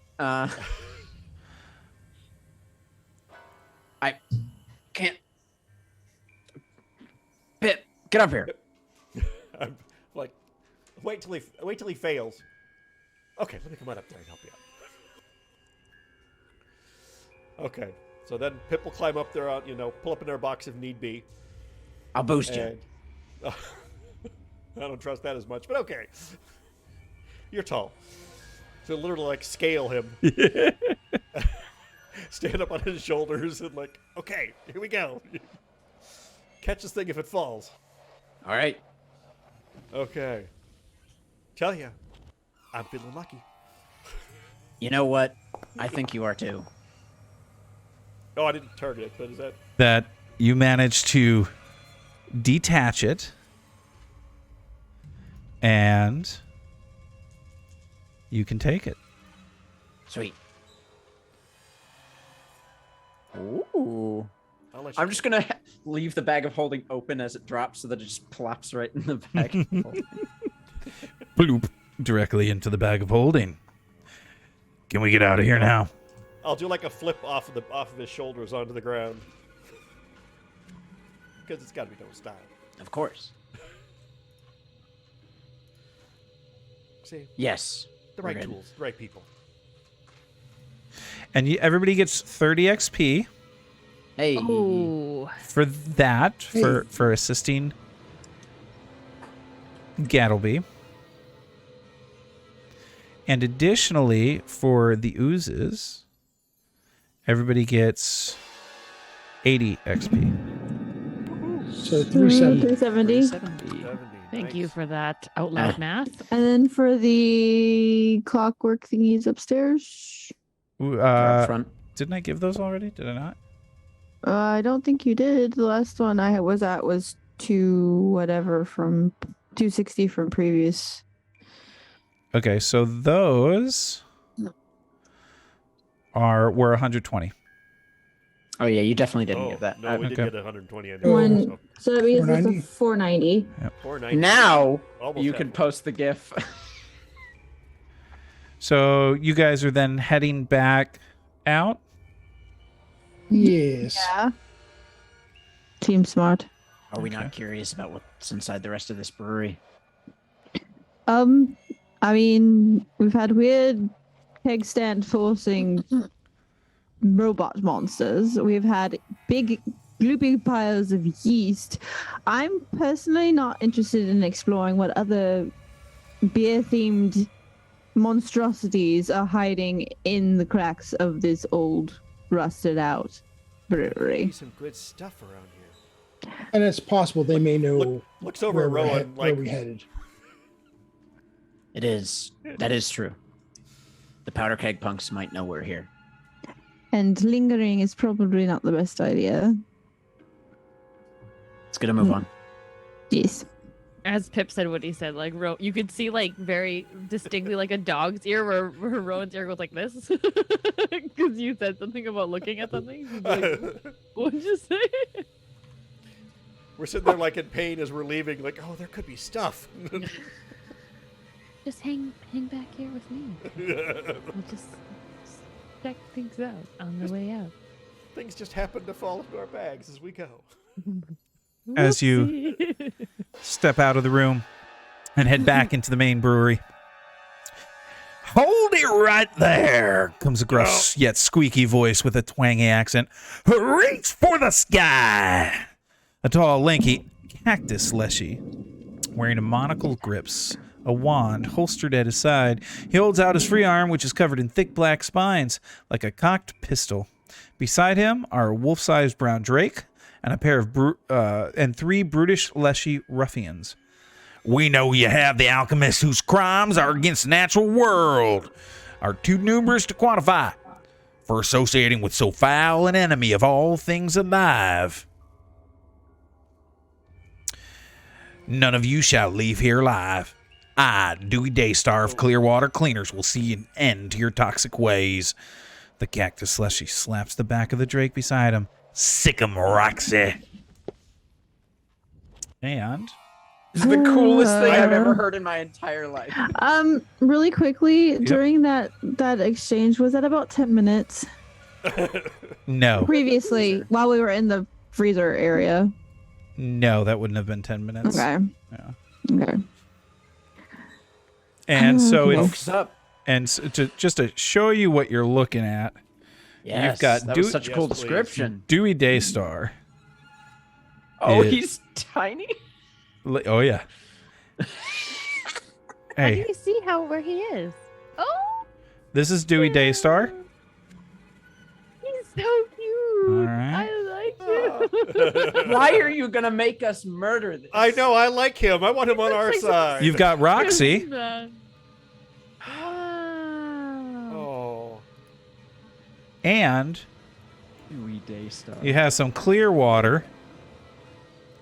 I can't. Pip, get up here. I'm like, wait till he fails. Okay, let me come on up there and help you out. Okay, so then Pip will climb up there, pull up in their box if need be. I'll boost you. And, I don't trust that as much, but okay. You're tall. So literally scale him. Stand up on his shoulders and okay, here we go. Catch this thing if it falls. All right. Okay. Tell ya, I'm feeling lucky. You know what? I think you are too. Oh, I didn't turn it, but is that... That you managed to detach it, and you can take it. Sweet. Ooh. I'll let you I'm just gonna leave the bag of holding open as it drops so that it just plops right in the bag of holding. Bloop. Directly into the bag of holding. Can we get out of here now? I'll do a flip off of his shoulders onto the ground. Because it's got to be no style. Of course. See, Yes. the right We're in. tools, the right people. And everybody gets 30 XP Hey. Oh, for that, for assisting Gattleby. And additionally, for the oozes, everybody gets 80 XP. So 370. 370. 70. thank you Nice. for that out loud math. And then for the clockwork thingies upstairs, Up front. Didn't I give those already? Did I not? I don't think you did. The last one I was at was 260 from previous. Okay, so those were 120. Oh yeah, you definitely didn't Oh, give that. no, we did Okay. get 120 Oh. anyway. One, so that means it's a 490. 490. Now Almost you half. can post the GIF. So you guys are then heading back out. Yes. Yeah. Seems smart. Are we Okay. not curious about what's inside the rest of this brewery? I mean, we've had weird keg stand forcing robot monsters. We've had big gloopy piles of yeast. I'm personally not interested in exploring what other beer-themed monstrosities are hiding in the cracks of this old, rusted-out brewery. Maybe some good stuff around here. And it's possible they may know Looks over where, at we're Rowan where like, we headed. It is. That is true. The powder keg punks might know we're here. And lingering is probably not the best idea. Let's get a move on. Yes. As Pip said what he said, like you could see like very distinctly like a dog's ear where Rowan's ear goes like this. Because you said something about looking at something. He's like, what'd you say? we're sitting there like in pain as we're leaving, like, oh, there could be stuff. Just hang back here with me. We'll just check things out on the way out. Things just happen to fall into our bags as we go. As you Whoopsie. step out of the room and head back into the main brewery. Hold it right there, comes a gruff yet squeaky voice with a twangy accent. Reach for the sky! A tall, lanky cactus leshie, wearing a monocle grips, a wand holstered at his side. He holds out his free arm, which is covered in thick black spines, like a cocked pistol. Beside him are a wolf-sized brown drake and a pair of and three brutish leshy ruffians. We know you have the alchemists whose crimes are against the natural world, are too numerous to quantify, for associating with so foul an enemy of all things alive. None of you shall leave here alive. I, Dewey Daystar of Clearwater Cleaners, will see an end to your toxic ways. The cactus leshy slaps the back of the drake beside him. Sick 'em, Roxy. And This is the coolest thing I've ever heard in my entire life. Really quickly, during that exchange, was that about 10 minutes? no, Previously, while we were in the freezer area. no, that wouldn't have been 10 minutes. Okay. Yeah. Okay. And so Okay. it's Focus up. and just to show you what you're looking at, Yes, got that was Dew- such a Yes, cool please. description. Dewey Daystar. Oh, Yeah. he's tiny? Oh yeah. How do Hey, you see where he is? Oh, this is Dewey Daystar. he's so cute. All right. I like him. Why are you going to make us murder this? I know, I like him. I want him on our side. You've got Roxy. Wow. Oh. And Dewey Daystar. you have some Clearwater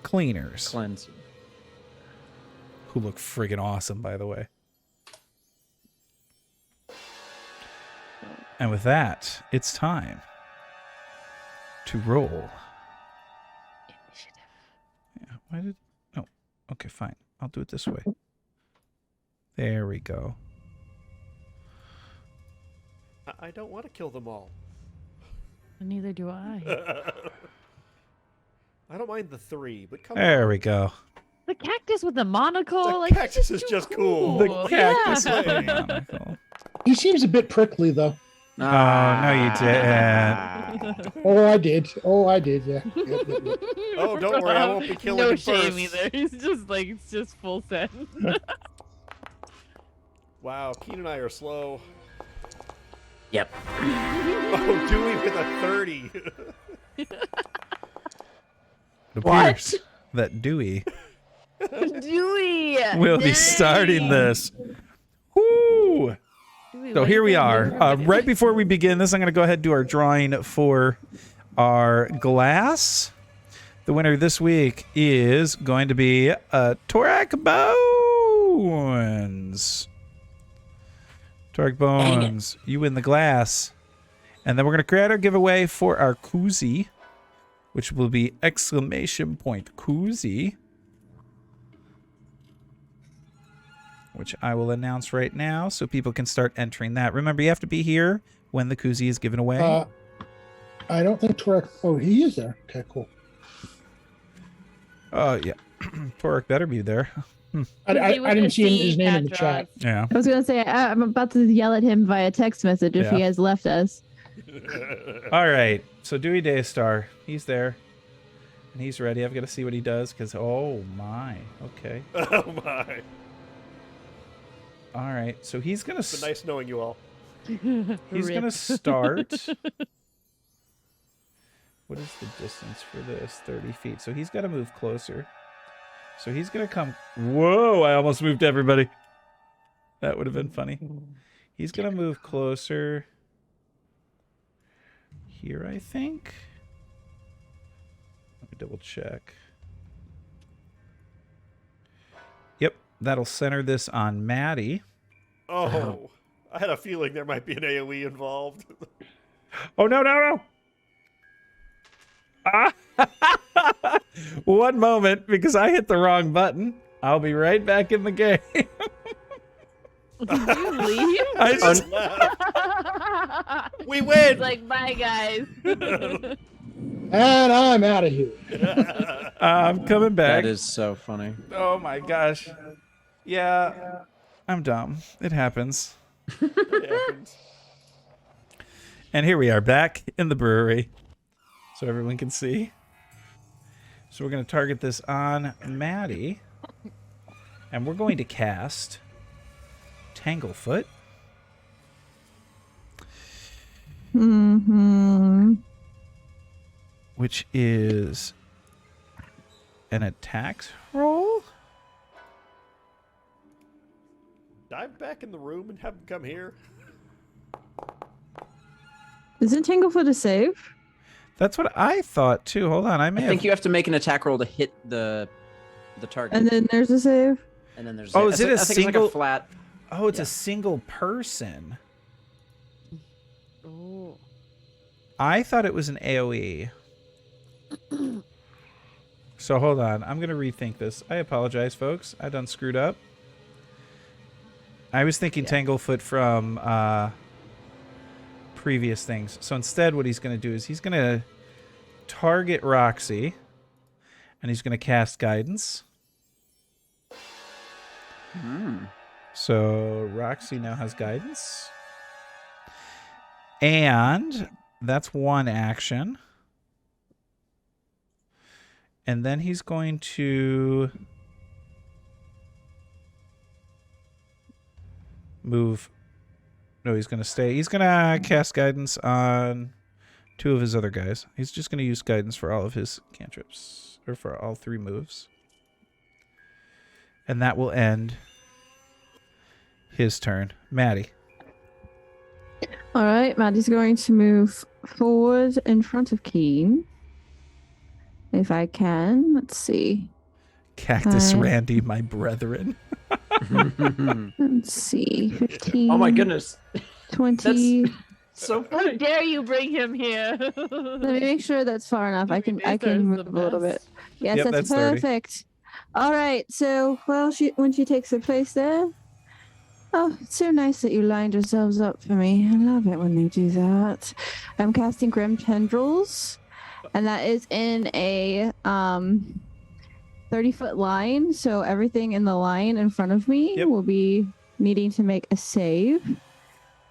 Cleaners, Cleanser. who look friggin' awesome, by the way. And with that, it's time to roll. Yeah, why did... Oh, okay, fine. I'll do it this way. There we go. I don't want to kill them all. Neither do I. I don't mind the 3, but come on. There we go. The cactus with the monocle. The like cactus this is too just cool. The cactus Yeah. with the monocle. He seems a bit prickly, though. Oh, no, you didn't. Oh, I did. Oh, I did. Yeah. Yep, yep, yep. Oh, don't worry, I won't be killing no him shame first. either. He's just like it's just full set. Wow, Keen and I are slow. Yep. Oh, Dewey with a 30. It appears that Dewey Dewey. will be starting this. Woo! Dewey, So what here do we you are. think? Right before we begin this, I'm going to go ahead and do our drawing for our glass. The winner this week is going to be Torak Bones. Torak Bones, you win the glass. And then we're going to create our giveaway for our koozie, which will be exclamation point koozie, which I will announce right now so people can start entering that. Remember, you have to be here when the koozie is given away. I don't think Torek. Oh, he is there. Okay, cool. Oh, yeah. Torek better be there. I didn't see his name in the chat. Yeah. I was gonna say I'm about to yell at him via text message if Yeah. he has left us. All right. So Dewey Daystar, he's there. And he's ready. I've got to see what he does because, oh, my. Okay. Oh my! All right. So he's going It's been nice knowing you all. He's going to start. What is the distance for this? 30 feet. So he's got to move closer. So he's going to come. Whoa, I almost moved everybody. That would have been funny. He's going to move closer. Here, I think. Let me double check. Yep, that'll center this on Maddie. Oh, I had a feeling there might be an AoE involved. Oh, no, no, no. Ah. One moment, because I hit the wrong button. I'll be right back in the game. Did you leave? I just, We win! It's like, bye, guys. And I'm out of here. I'm coming back. That is so funny. Oh my gosh. Yeah, I'm dumb. It happens. It happens. And here we are back in the brewery. So everyone can see. So we're going to target this on Maddie. And we're going to cast Tanglefoot. Mm-hmm. Which is an attack roll? Dive back in the room and have him come here. Isn't Tanglefoot a save? That's what I thought too. Hold on, I I may think have. you have to make an attack roll to hit the target. And then there's a save? And then there's Oh, is it a I think single- it's like a flat. Oh, it's Yeah. a single person. Oh. I thought it was an AoE. So hold on, I'm gonna rethink this. I apologize, folks. I done screwed up. I was thinking Tanglefoot from previous things. So instead, what he's gonna do is he's gonna target Roxy, and he's gonna cast Guidance. So Roxy now has Guidance, and that's one action. And then he's going to move. No, he's going to stay. He's going to cast Guidance on two of his other guys. He's just going to use Guidance for all of his cantrips, or for all three moves. And that will end his turn. Maddie. All right, Maddie's going to move forward in front of Keen. If I can, let's see. Cactus Randy, my brethren. Let's see. 15. Oh my goodness. 20. So How funny. dare you bring him here? Let me make sure that's far enough. I can There's move the a little bit. best. Yes, Yep, that's that's 30. perfect. All right. So, well, when she takes her place there. Oh, it's so nice that you lined yourselves up for me. I love it when they do that. I'm casting Grim Tendrils, and that is in a 30-foot line. So everything in the line in front of me Yep. will be needing to make a save.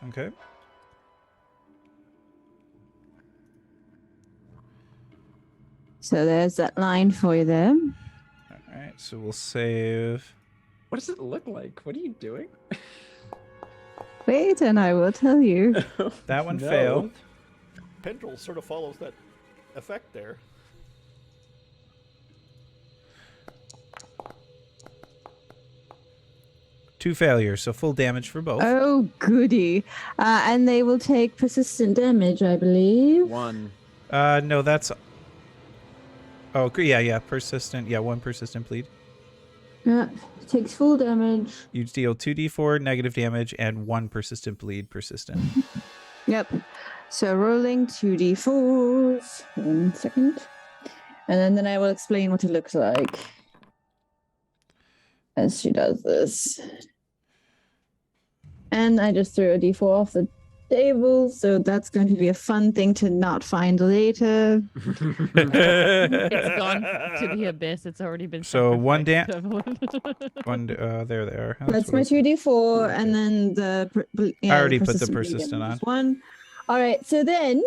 Okay. So there's that line for you there. All right, so we'll save. What does it look like? What are you doing? Wait, and I will tell you. That one No. failed. Pendrel sort of follows that effect there. Two failures, so full damage for both. Oh, goody. And they will take persistent damage, I believe. One. No, that's. Oh, yeah, persistent. Yeah, one persistent bleed. Yeah, takes full damage. You deal 2d4 negative damage and one persistent bleed persistent. Yep. So rolling 2d4s. 1 second. And then I will explain what it looks like as she does this. And I just threw a d4 off the stable, so that's going to be a fun thing to not find later. It's gone to the abyss. It's already been So one sacrificed. there they are. That's my 2d4, and then the I already put the persistent persistent on. is 1. All right, so then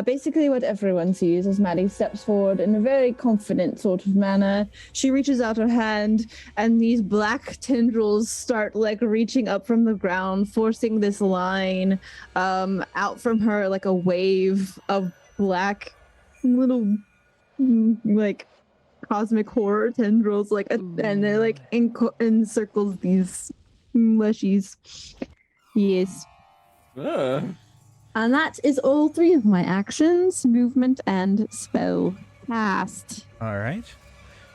basically what everyone sees is Maddie steps forward in a very confident sort of manner. She reaches out her hand, and these black tendrils start like reaching up from the ground, forcing this line out from her like a wave of black little like cosmic horror tendrils, like and they're like encircles these leshies. Yes. And that is all 3 of my actions, movement and spell cast. All right.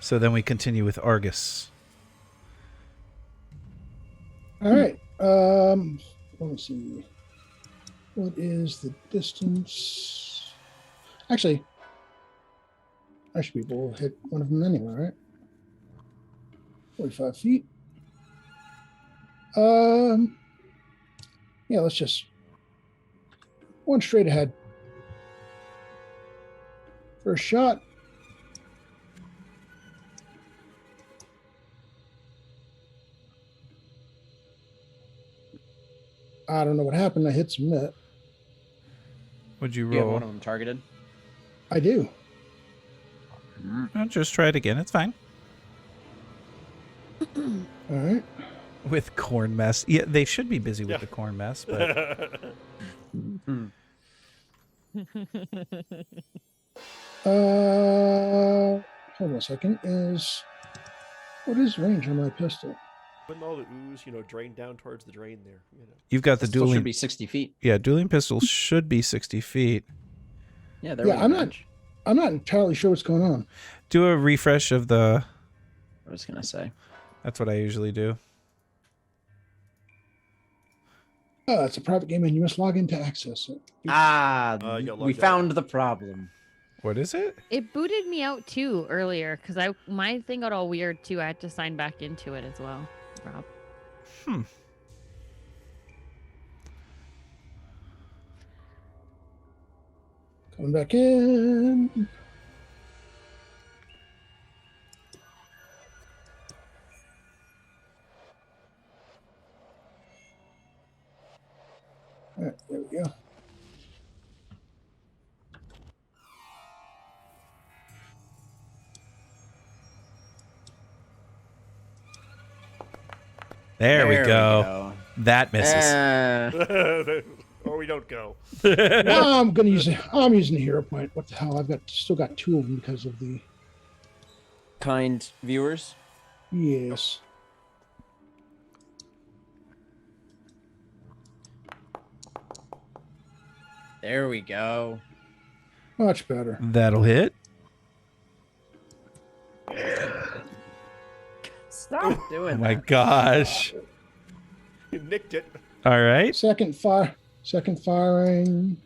So then we continue with Argus. All right. Let me see. What is the distance? Actually, I should be able to hit one of them anyway, right? 45 feet. Yeah, let's just one straight ahead. First shot. I don't know what happened. I hit submit. Would you You have roll? one of them targeted. I do. I'll just try it again. It's fine. All right. With corn mess. Yeah, they should be busy with the corn mess, but Hold on a second. What is range on my pistol? Wouldn't all the ooze, drain down towards the drain there? you've got the Pistol dueling. should be 60 feet. Yeah, dueling pistols should be 60 feet. Yeah, there Yeah, we I'm go. not- I'm not entirely sure what's going on. Do a refresh of the. I was gonna say. That's what I usually do. Oh, it's a private game and you must log in to access it. You got We logged found the problem. What is it? It booted me out too earlier because my thing got all weird too. I had to sign back into it as well. Rob. Coming back in. All right, there we go. There we go. That misses. Or we don't go. I'm using the hero point. What the hell? Still got 2 of them because of the Kind viewers. yes. There we go. Much better. That'll hit. Stop doing Oh my that. gosh. You nicked it. All right. Second firing.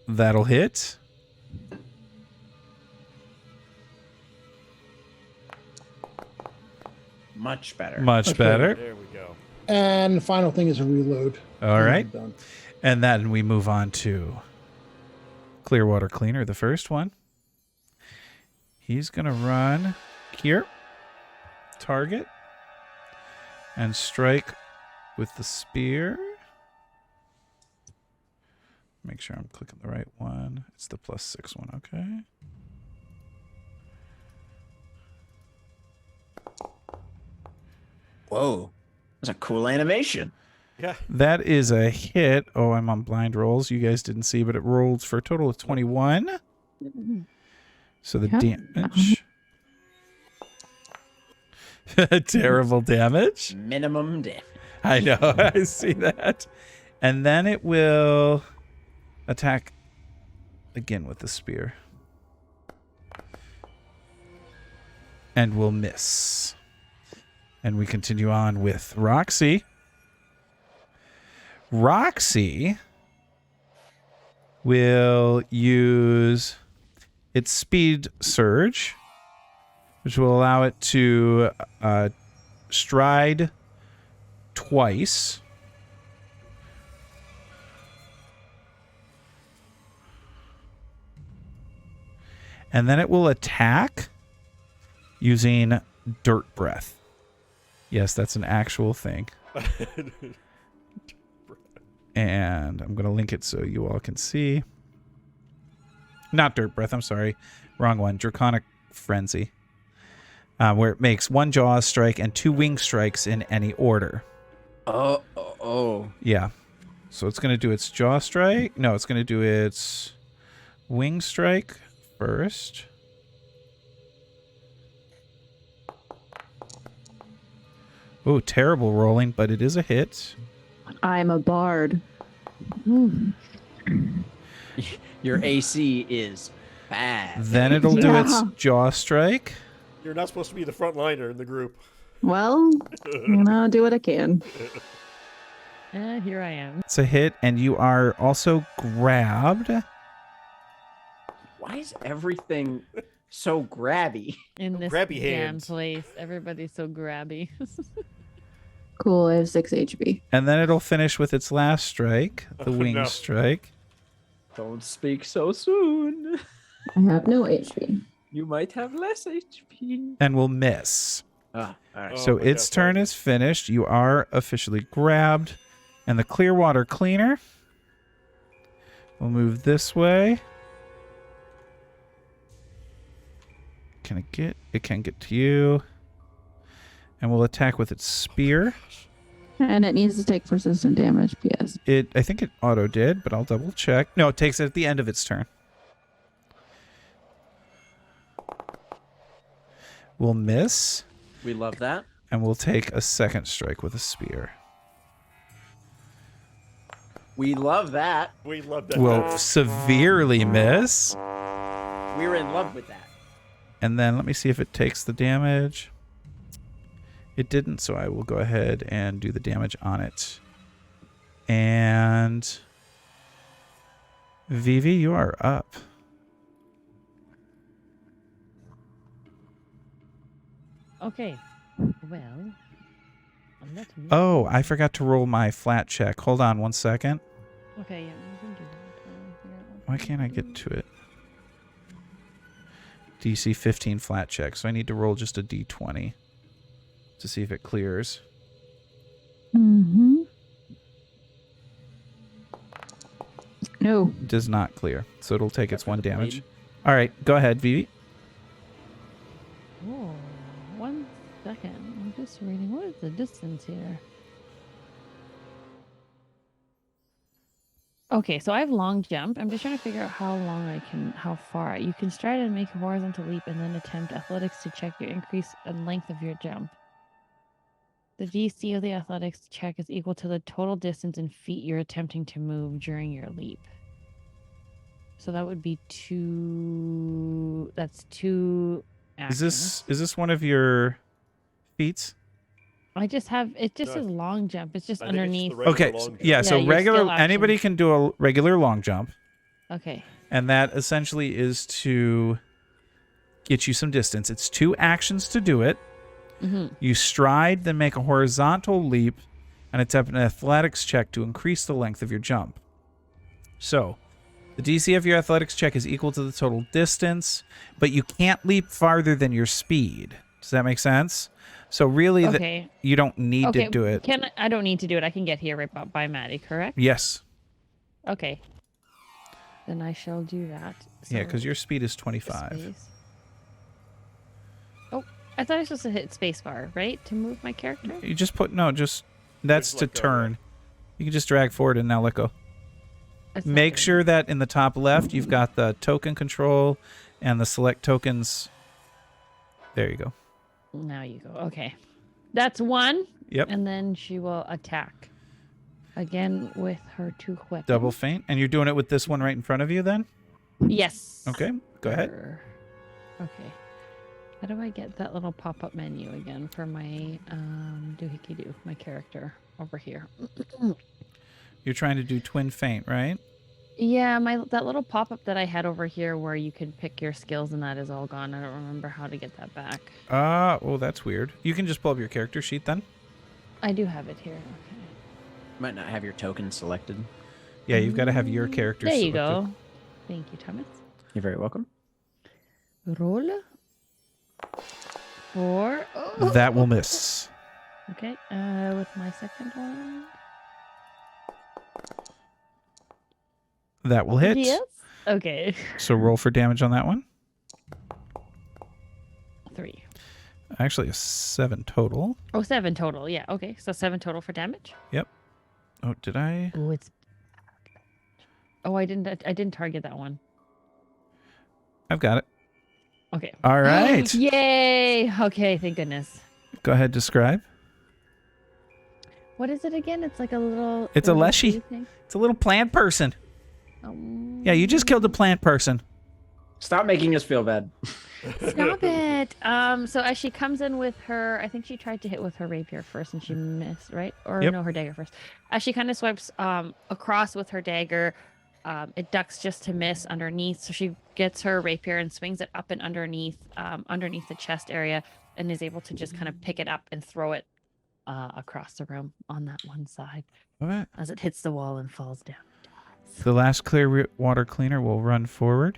That'll hit. Much better. Much better. There we go. And the final thing is a reload. All right. Done. And then we move on to Clearwater Cleaner, the first one. He's going to run here, target, and strike with the spear. Make sure I'm clicking the right one. It's the +6 one, okay. Whoa. That's a cool animation. Yeah. That is a hit. Oh, I'm on blind rolls. You guys didn't see, but it rolls for a total of 21. So the damage. Terrible damage. Minimum damage. I know. I see that. And then it will attack again with the spear. And will miss. And we continue on with Roxy. Roxy will use its speed surge, which will allow it to stride twice. And then it will attack using dirt breath. Yes, that's an actual thing. And I'm going to link it so you all can see. Not dirt breath, I'm sorry. Wrong one. Draconic Frenzy. Where it makes 1 jaw strike and 2 wing strikes in any order. Oh. Yeah. So it's going to do its jaw strike. No, it's going to do its wing strike first. Oh, terrible rolling, but it is a hit. I'm a bard. Your AC is bad. Then it'll do its Yeah. jaw strike. You're not supposed to be the front liner in the group. Well, I'll do what I can. Here I am. It's a hit, and you are also grabbed. Why is everything so grabby? In this Grabby damn hands. place, everybody's so grabby. Cool, I have 6 HP. And then it'll finish with its last strike, the Oh, wing no. strike. Don't speak so soon. I have no HP. You might have less HP. And will miss. All right. Oh So my its God, turn sorry. is finished. You are officially grabbed. And the Clearwater Cleaner will move this way. Can it get? It can get to you. And will attack with its spear. And it needs to take persistent damage, PS. I think it auto did, but I'll double check. No, it takes it at the end of its turn. Will miss. We love that. And we'll take a second strike with a spear. We love that. We love that. Will severely miss. We're in love with that. And then let me see if it takes the damage. It didn't, so I will go ahead and do the damage on it. And Vivi, you are up. Okay. Well. Let me. Oh, I forgot to roll my flat check. Hold on 1 second. Okay, yeah, we can do that. Why can't I get to it? DC 15 flat check. So I need to roll just a D20 to see if it clears. Mm-hmm. No. Does not clear. So it'll take its 1 the damage. blade. All right, go ahead, Vivi. Oh, 1 second. I'm just reading. What is the distance here? Okay, so I have long jump. I'm just trying to figure out how far. You can stride and make a horizontal leap and then attempt athletics to check your increase and length of your jump. The DC of the athletics check is equal to the total distance in feet you're attempting to move during your leap. So that would be 2. That's 2 actions. Is this one of your feats? I just have it. Just No, says long jump. It's just I think it's underneath. the regular Okay, long jump. yeah, so your regular skill action. anybody can do a regular long jump, Okay. and that essentially is to get you some distance. It's 2 actions to do it. Mm-hmm. You stride, then make a horizontal leap, and attempt an athletics check to increase the length of your jump. So, the DC of your athletics check is equal to the total distance, but you can't leap farther than your speed. Does that make sense? So really, Okay. you don't need Okay. to do it. I don't need to do it. I can get here right by Maddie, correct? Yes. Okay. Then I shall do that. Yeah, So, because your speed is 25. space. Oh, I thought I was supposed to hit spacebar, right, to move my character. You just that's Just to let go, turn. You can just drag forward and now let go. That's not Make good. sure that in the top left you've got the token control and the select tokens. There you go. Now you go. Okay. That's 1. Yep. And then she will attack again with her 2 weapons. Double feint. And you're doing it with this one right in front of you then? Yes. Okay, go ahead. Okay. How do I get that little pop-up menu again for my doohickey-doo, my character over here? You're trying to do twin feint, right? Yeah, that little pop-up that I had over here where you could pick your skills and that is all gone. I don't remember how to get that back. Oh, that's weird. You can just pull up your character sheet then. I do have it here. Okay. Might not have your token selected. Yeah, you've got to have your character There you selected. go. Thank you, Thomas. You're very welcome. Roll. 4. Oh. That will miss. Okay. With my second one. That will hit. Yes. Okay. So roll for damage on that one. 3. Actually, a 7 total. Oh, 7 total. Yeah. Okay. So 7 total for damage. Oh, did I? Oh, it's. Oh, I didn't target that one. I've got it. Okay. All right. Yay! Okay, thank goodness. Go ahead, describe. What is it again? It's like a little. It's a little leshy. tree thing. It's a little plant person. Yeah, you just killed a plant person. Stop making us feel bad. Stop it. So as she comes in with her, I think she tried to hit with her rapier first and she missed, right? Or Yep. no, her dagger first. As she kind of swipes across with her dagger, it ducks just to miss underneath. So she gets her rapier and swings it up and underneath the chest area, and is able to just kind of pick it up and throw it across the room on that one side All right. as it hits the wall and falls down. The last clear water cleaner will run forward.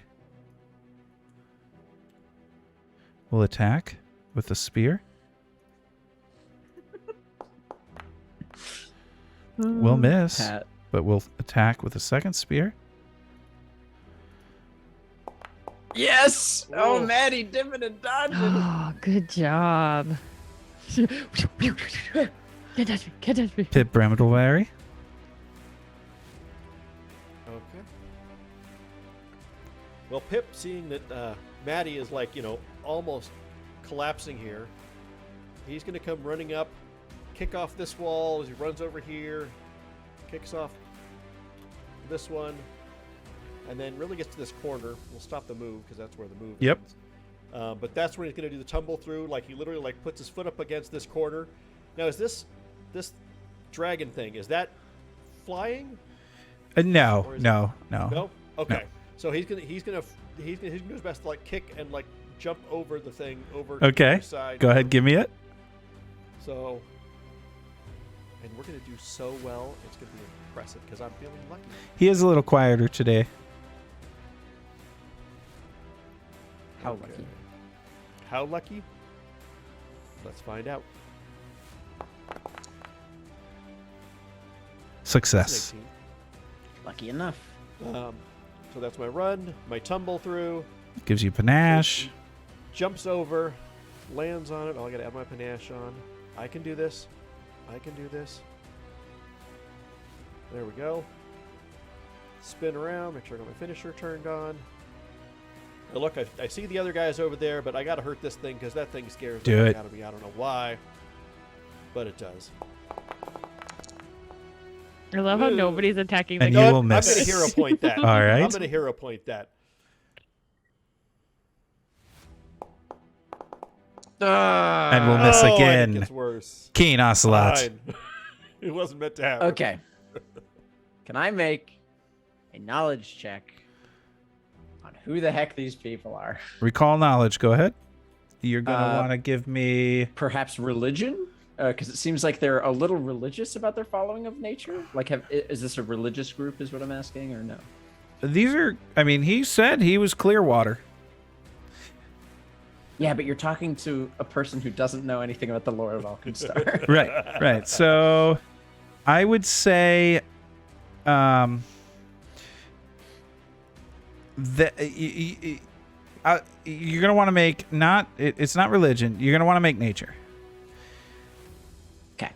Will attack with the spear. Will miss, Pat. but will attack with a second spear. Yes! Oh, Whoa. Maddie, dipping and dodging. Oh, good job. Can't touch me. Can't touch me. Pip Brambleberry. Okay. Well, Pip, seeing that Maddie is like, almost collapsing here, he's going to come running up, kick off this wall as he runs over here, kicks off this one, and then really gets to this corner. We'll stop the move because that's where the move Yep. ends. But that's when he's going to do the tumble through. Like, he literally puts his foot up against this corner. Now, is this dragon thing, is that flying? No, Or is no. No? Okay. So he's gonna do his best to kick and jump over the thing over to the Okay. other side. Go ahead, give me it. So, and we're gonna do so well. It's gonna be impressive because I'm feeling lucky. He is a little quieter today. How Okay. lucky. How lucky? Let's find out. Success. 18. Lucky enough. So that's my run, my tumble through. Gives you panache. Jumps over, lands on it. Oh, I gotta add my panache on. I can do this. I can do this. There we go. Spin around, make sure I got my finisher turned on. Now look, I see the other guys over there, but I gotta hurt this thing because that thing scares the Do heck it. out of me. I don't know why, but it does. I love how Ooh. nobody's attacking the And No, you I'm- will I'm miss. gonna hero point that. All right. I'm gonna hero point that. And we'll miss Oh, I think again. it's worse. Keen Ocelot. Fine. It wasn't meant to happen. Okay. Can I make a knowledge check on who the heck these people are? Recall knowledge. Go ahead. You're going to Uh, want to give me... Perhaps religion? Because it seems like they're a little religious about their following of nature. Like, is this a religious group is what I'm asking, or no? These are... I mean, he said he was Clearwater. Yeah, but you're talking to a person who doesn't know anything about the lore of Alkenstar. Right. So I would say that you're going to want to make not... It's not religion. You're going to want to make nature. Okay.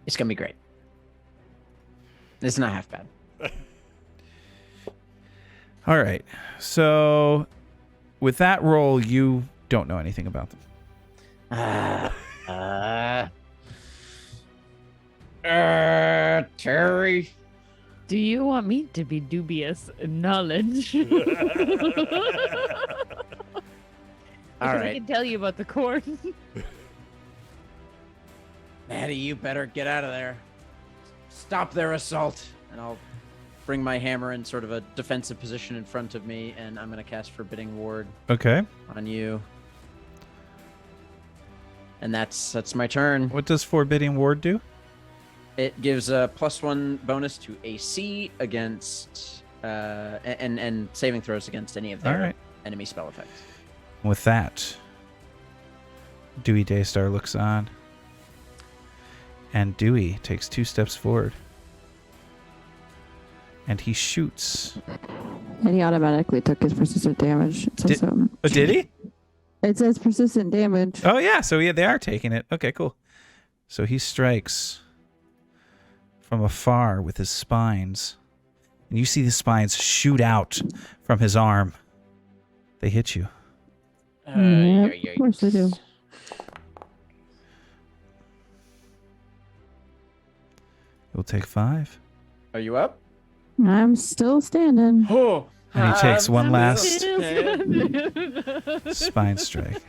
It's going to be great. It's not half bad. All right. So with that roll, you don't know anything about them. Terry. Do you want me to be dubious in knowledge? All I right. can tell you about the corn. Maddie, you better get out of there. Stop their assault. And I'll bring my hammer in sort of a defensive position in front of me, and I'm going to cast Forbidding Ward Okay. on you. And that's my turn. What does Forbidding Ward do? It gives a +1 bonus to AC against and saving throws against any of their All right. enemy spell effects. With that, Dewey Daystar looks on. And Dewey takes 2 steps forward. And he shoots. And he automatically took his persistent damage. It says so. Oh, did he? It says persistent damage. Oh, yeah. So, yeah, they are taking it. Okay, cool. So he strikes from afar with his spines. And you see the spines shoot out from his arm. They hit you. Yeah, of course they do. You'll take 5. Are you up? I'm still standing. Oh. And he takes one last stand. spine strike.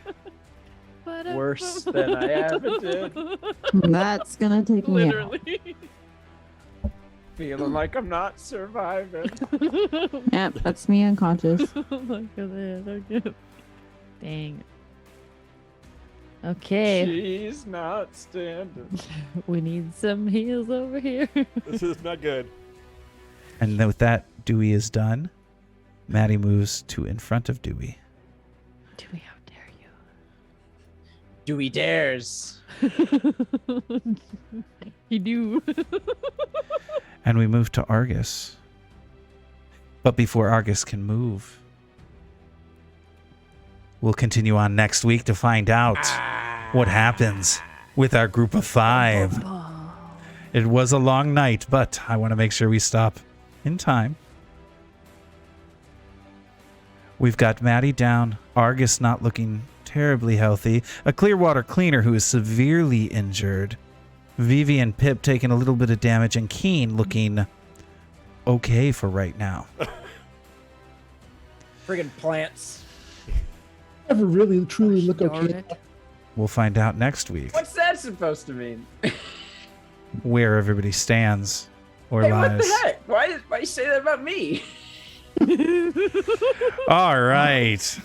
Worse than I ever did. That's gonna take me out. Literally. Feeling like I'm not surviving. Yep, that's me unconscious. Look at that. Okay. Dang. Okay, She's not standing. we need some heals over here. This is not good. And then with that, Dewey is done. Maddie moves to in front of Dewey. Dewey, how dare Dewey dares. you? He do. And we move to Argus. But before Argus can move, we'll continue on next week to find out what happens with our group of 5. It was a long night, but I want to make sure we stop in time. We've got Maddie down, Argus not looking terribly healthy, a Clearwater cleaner who is severely injured, Vivi and Pip taking a little bit of damage, and Keen looking okay for right now. Friggin' plants. Never really truly look Darn okay. it. We'll find out next week What's that supposed to mean? where everybody stands or Hey, lies. what the heck? Why you say that about me? All right.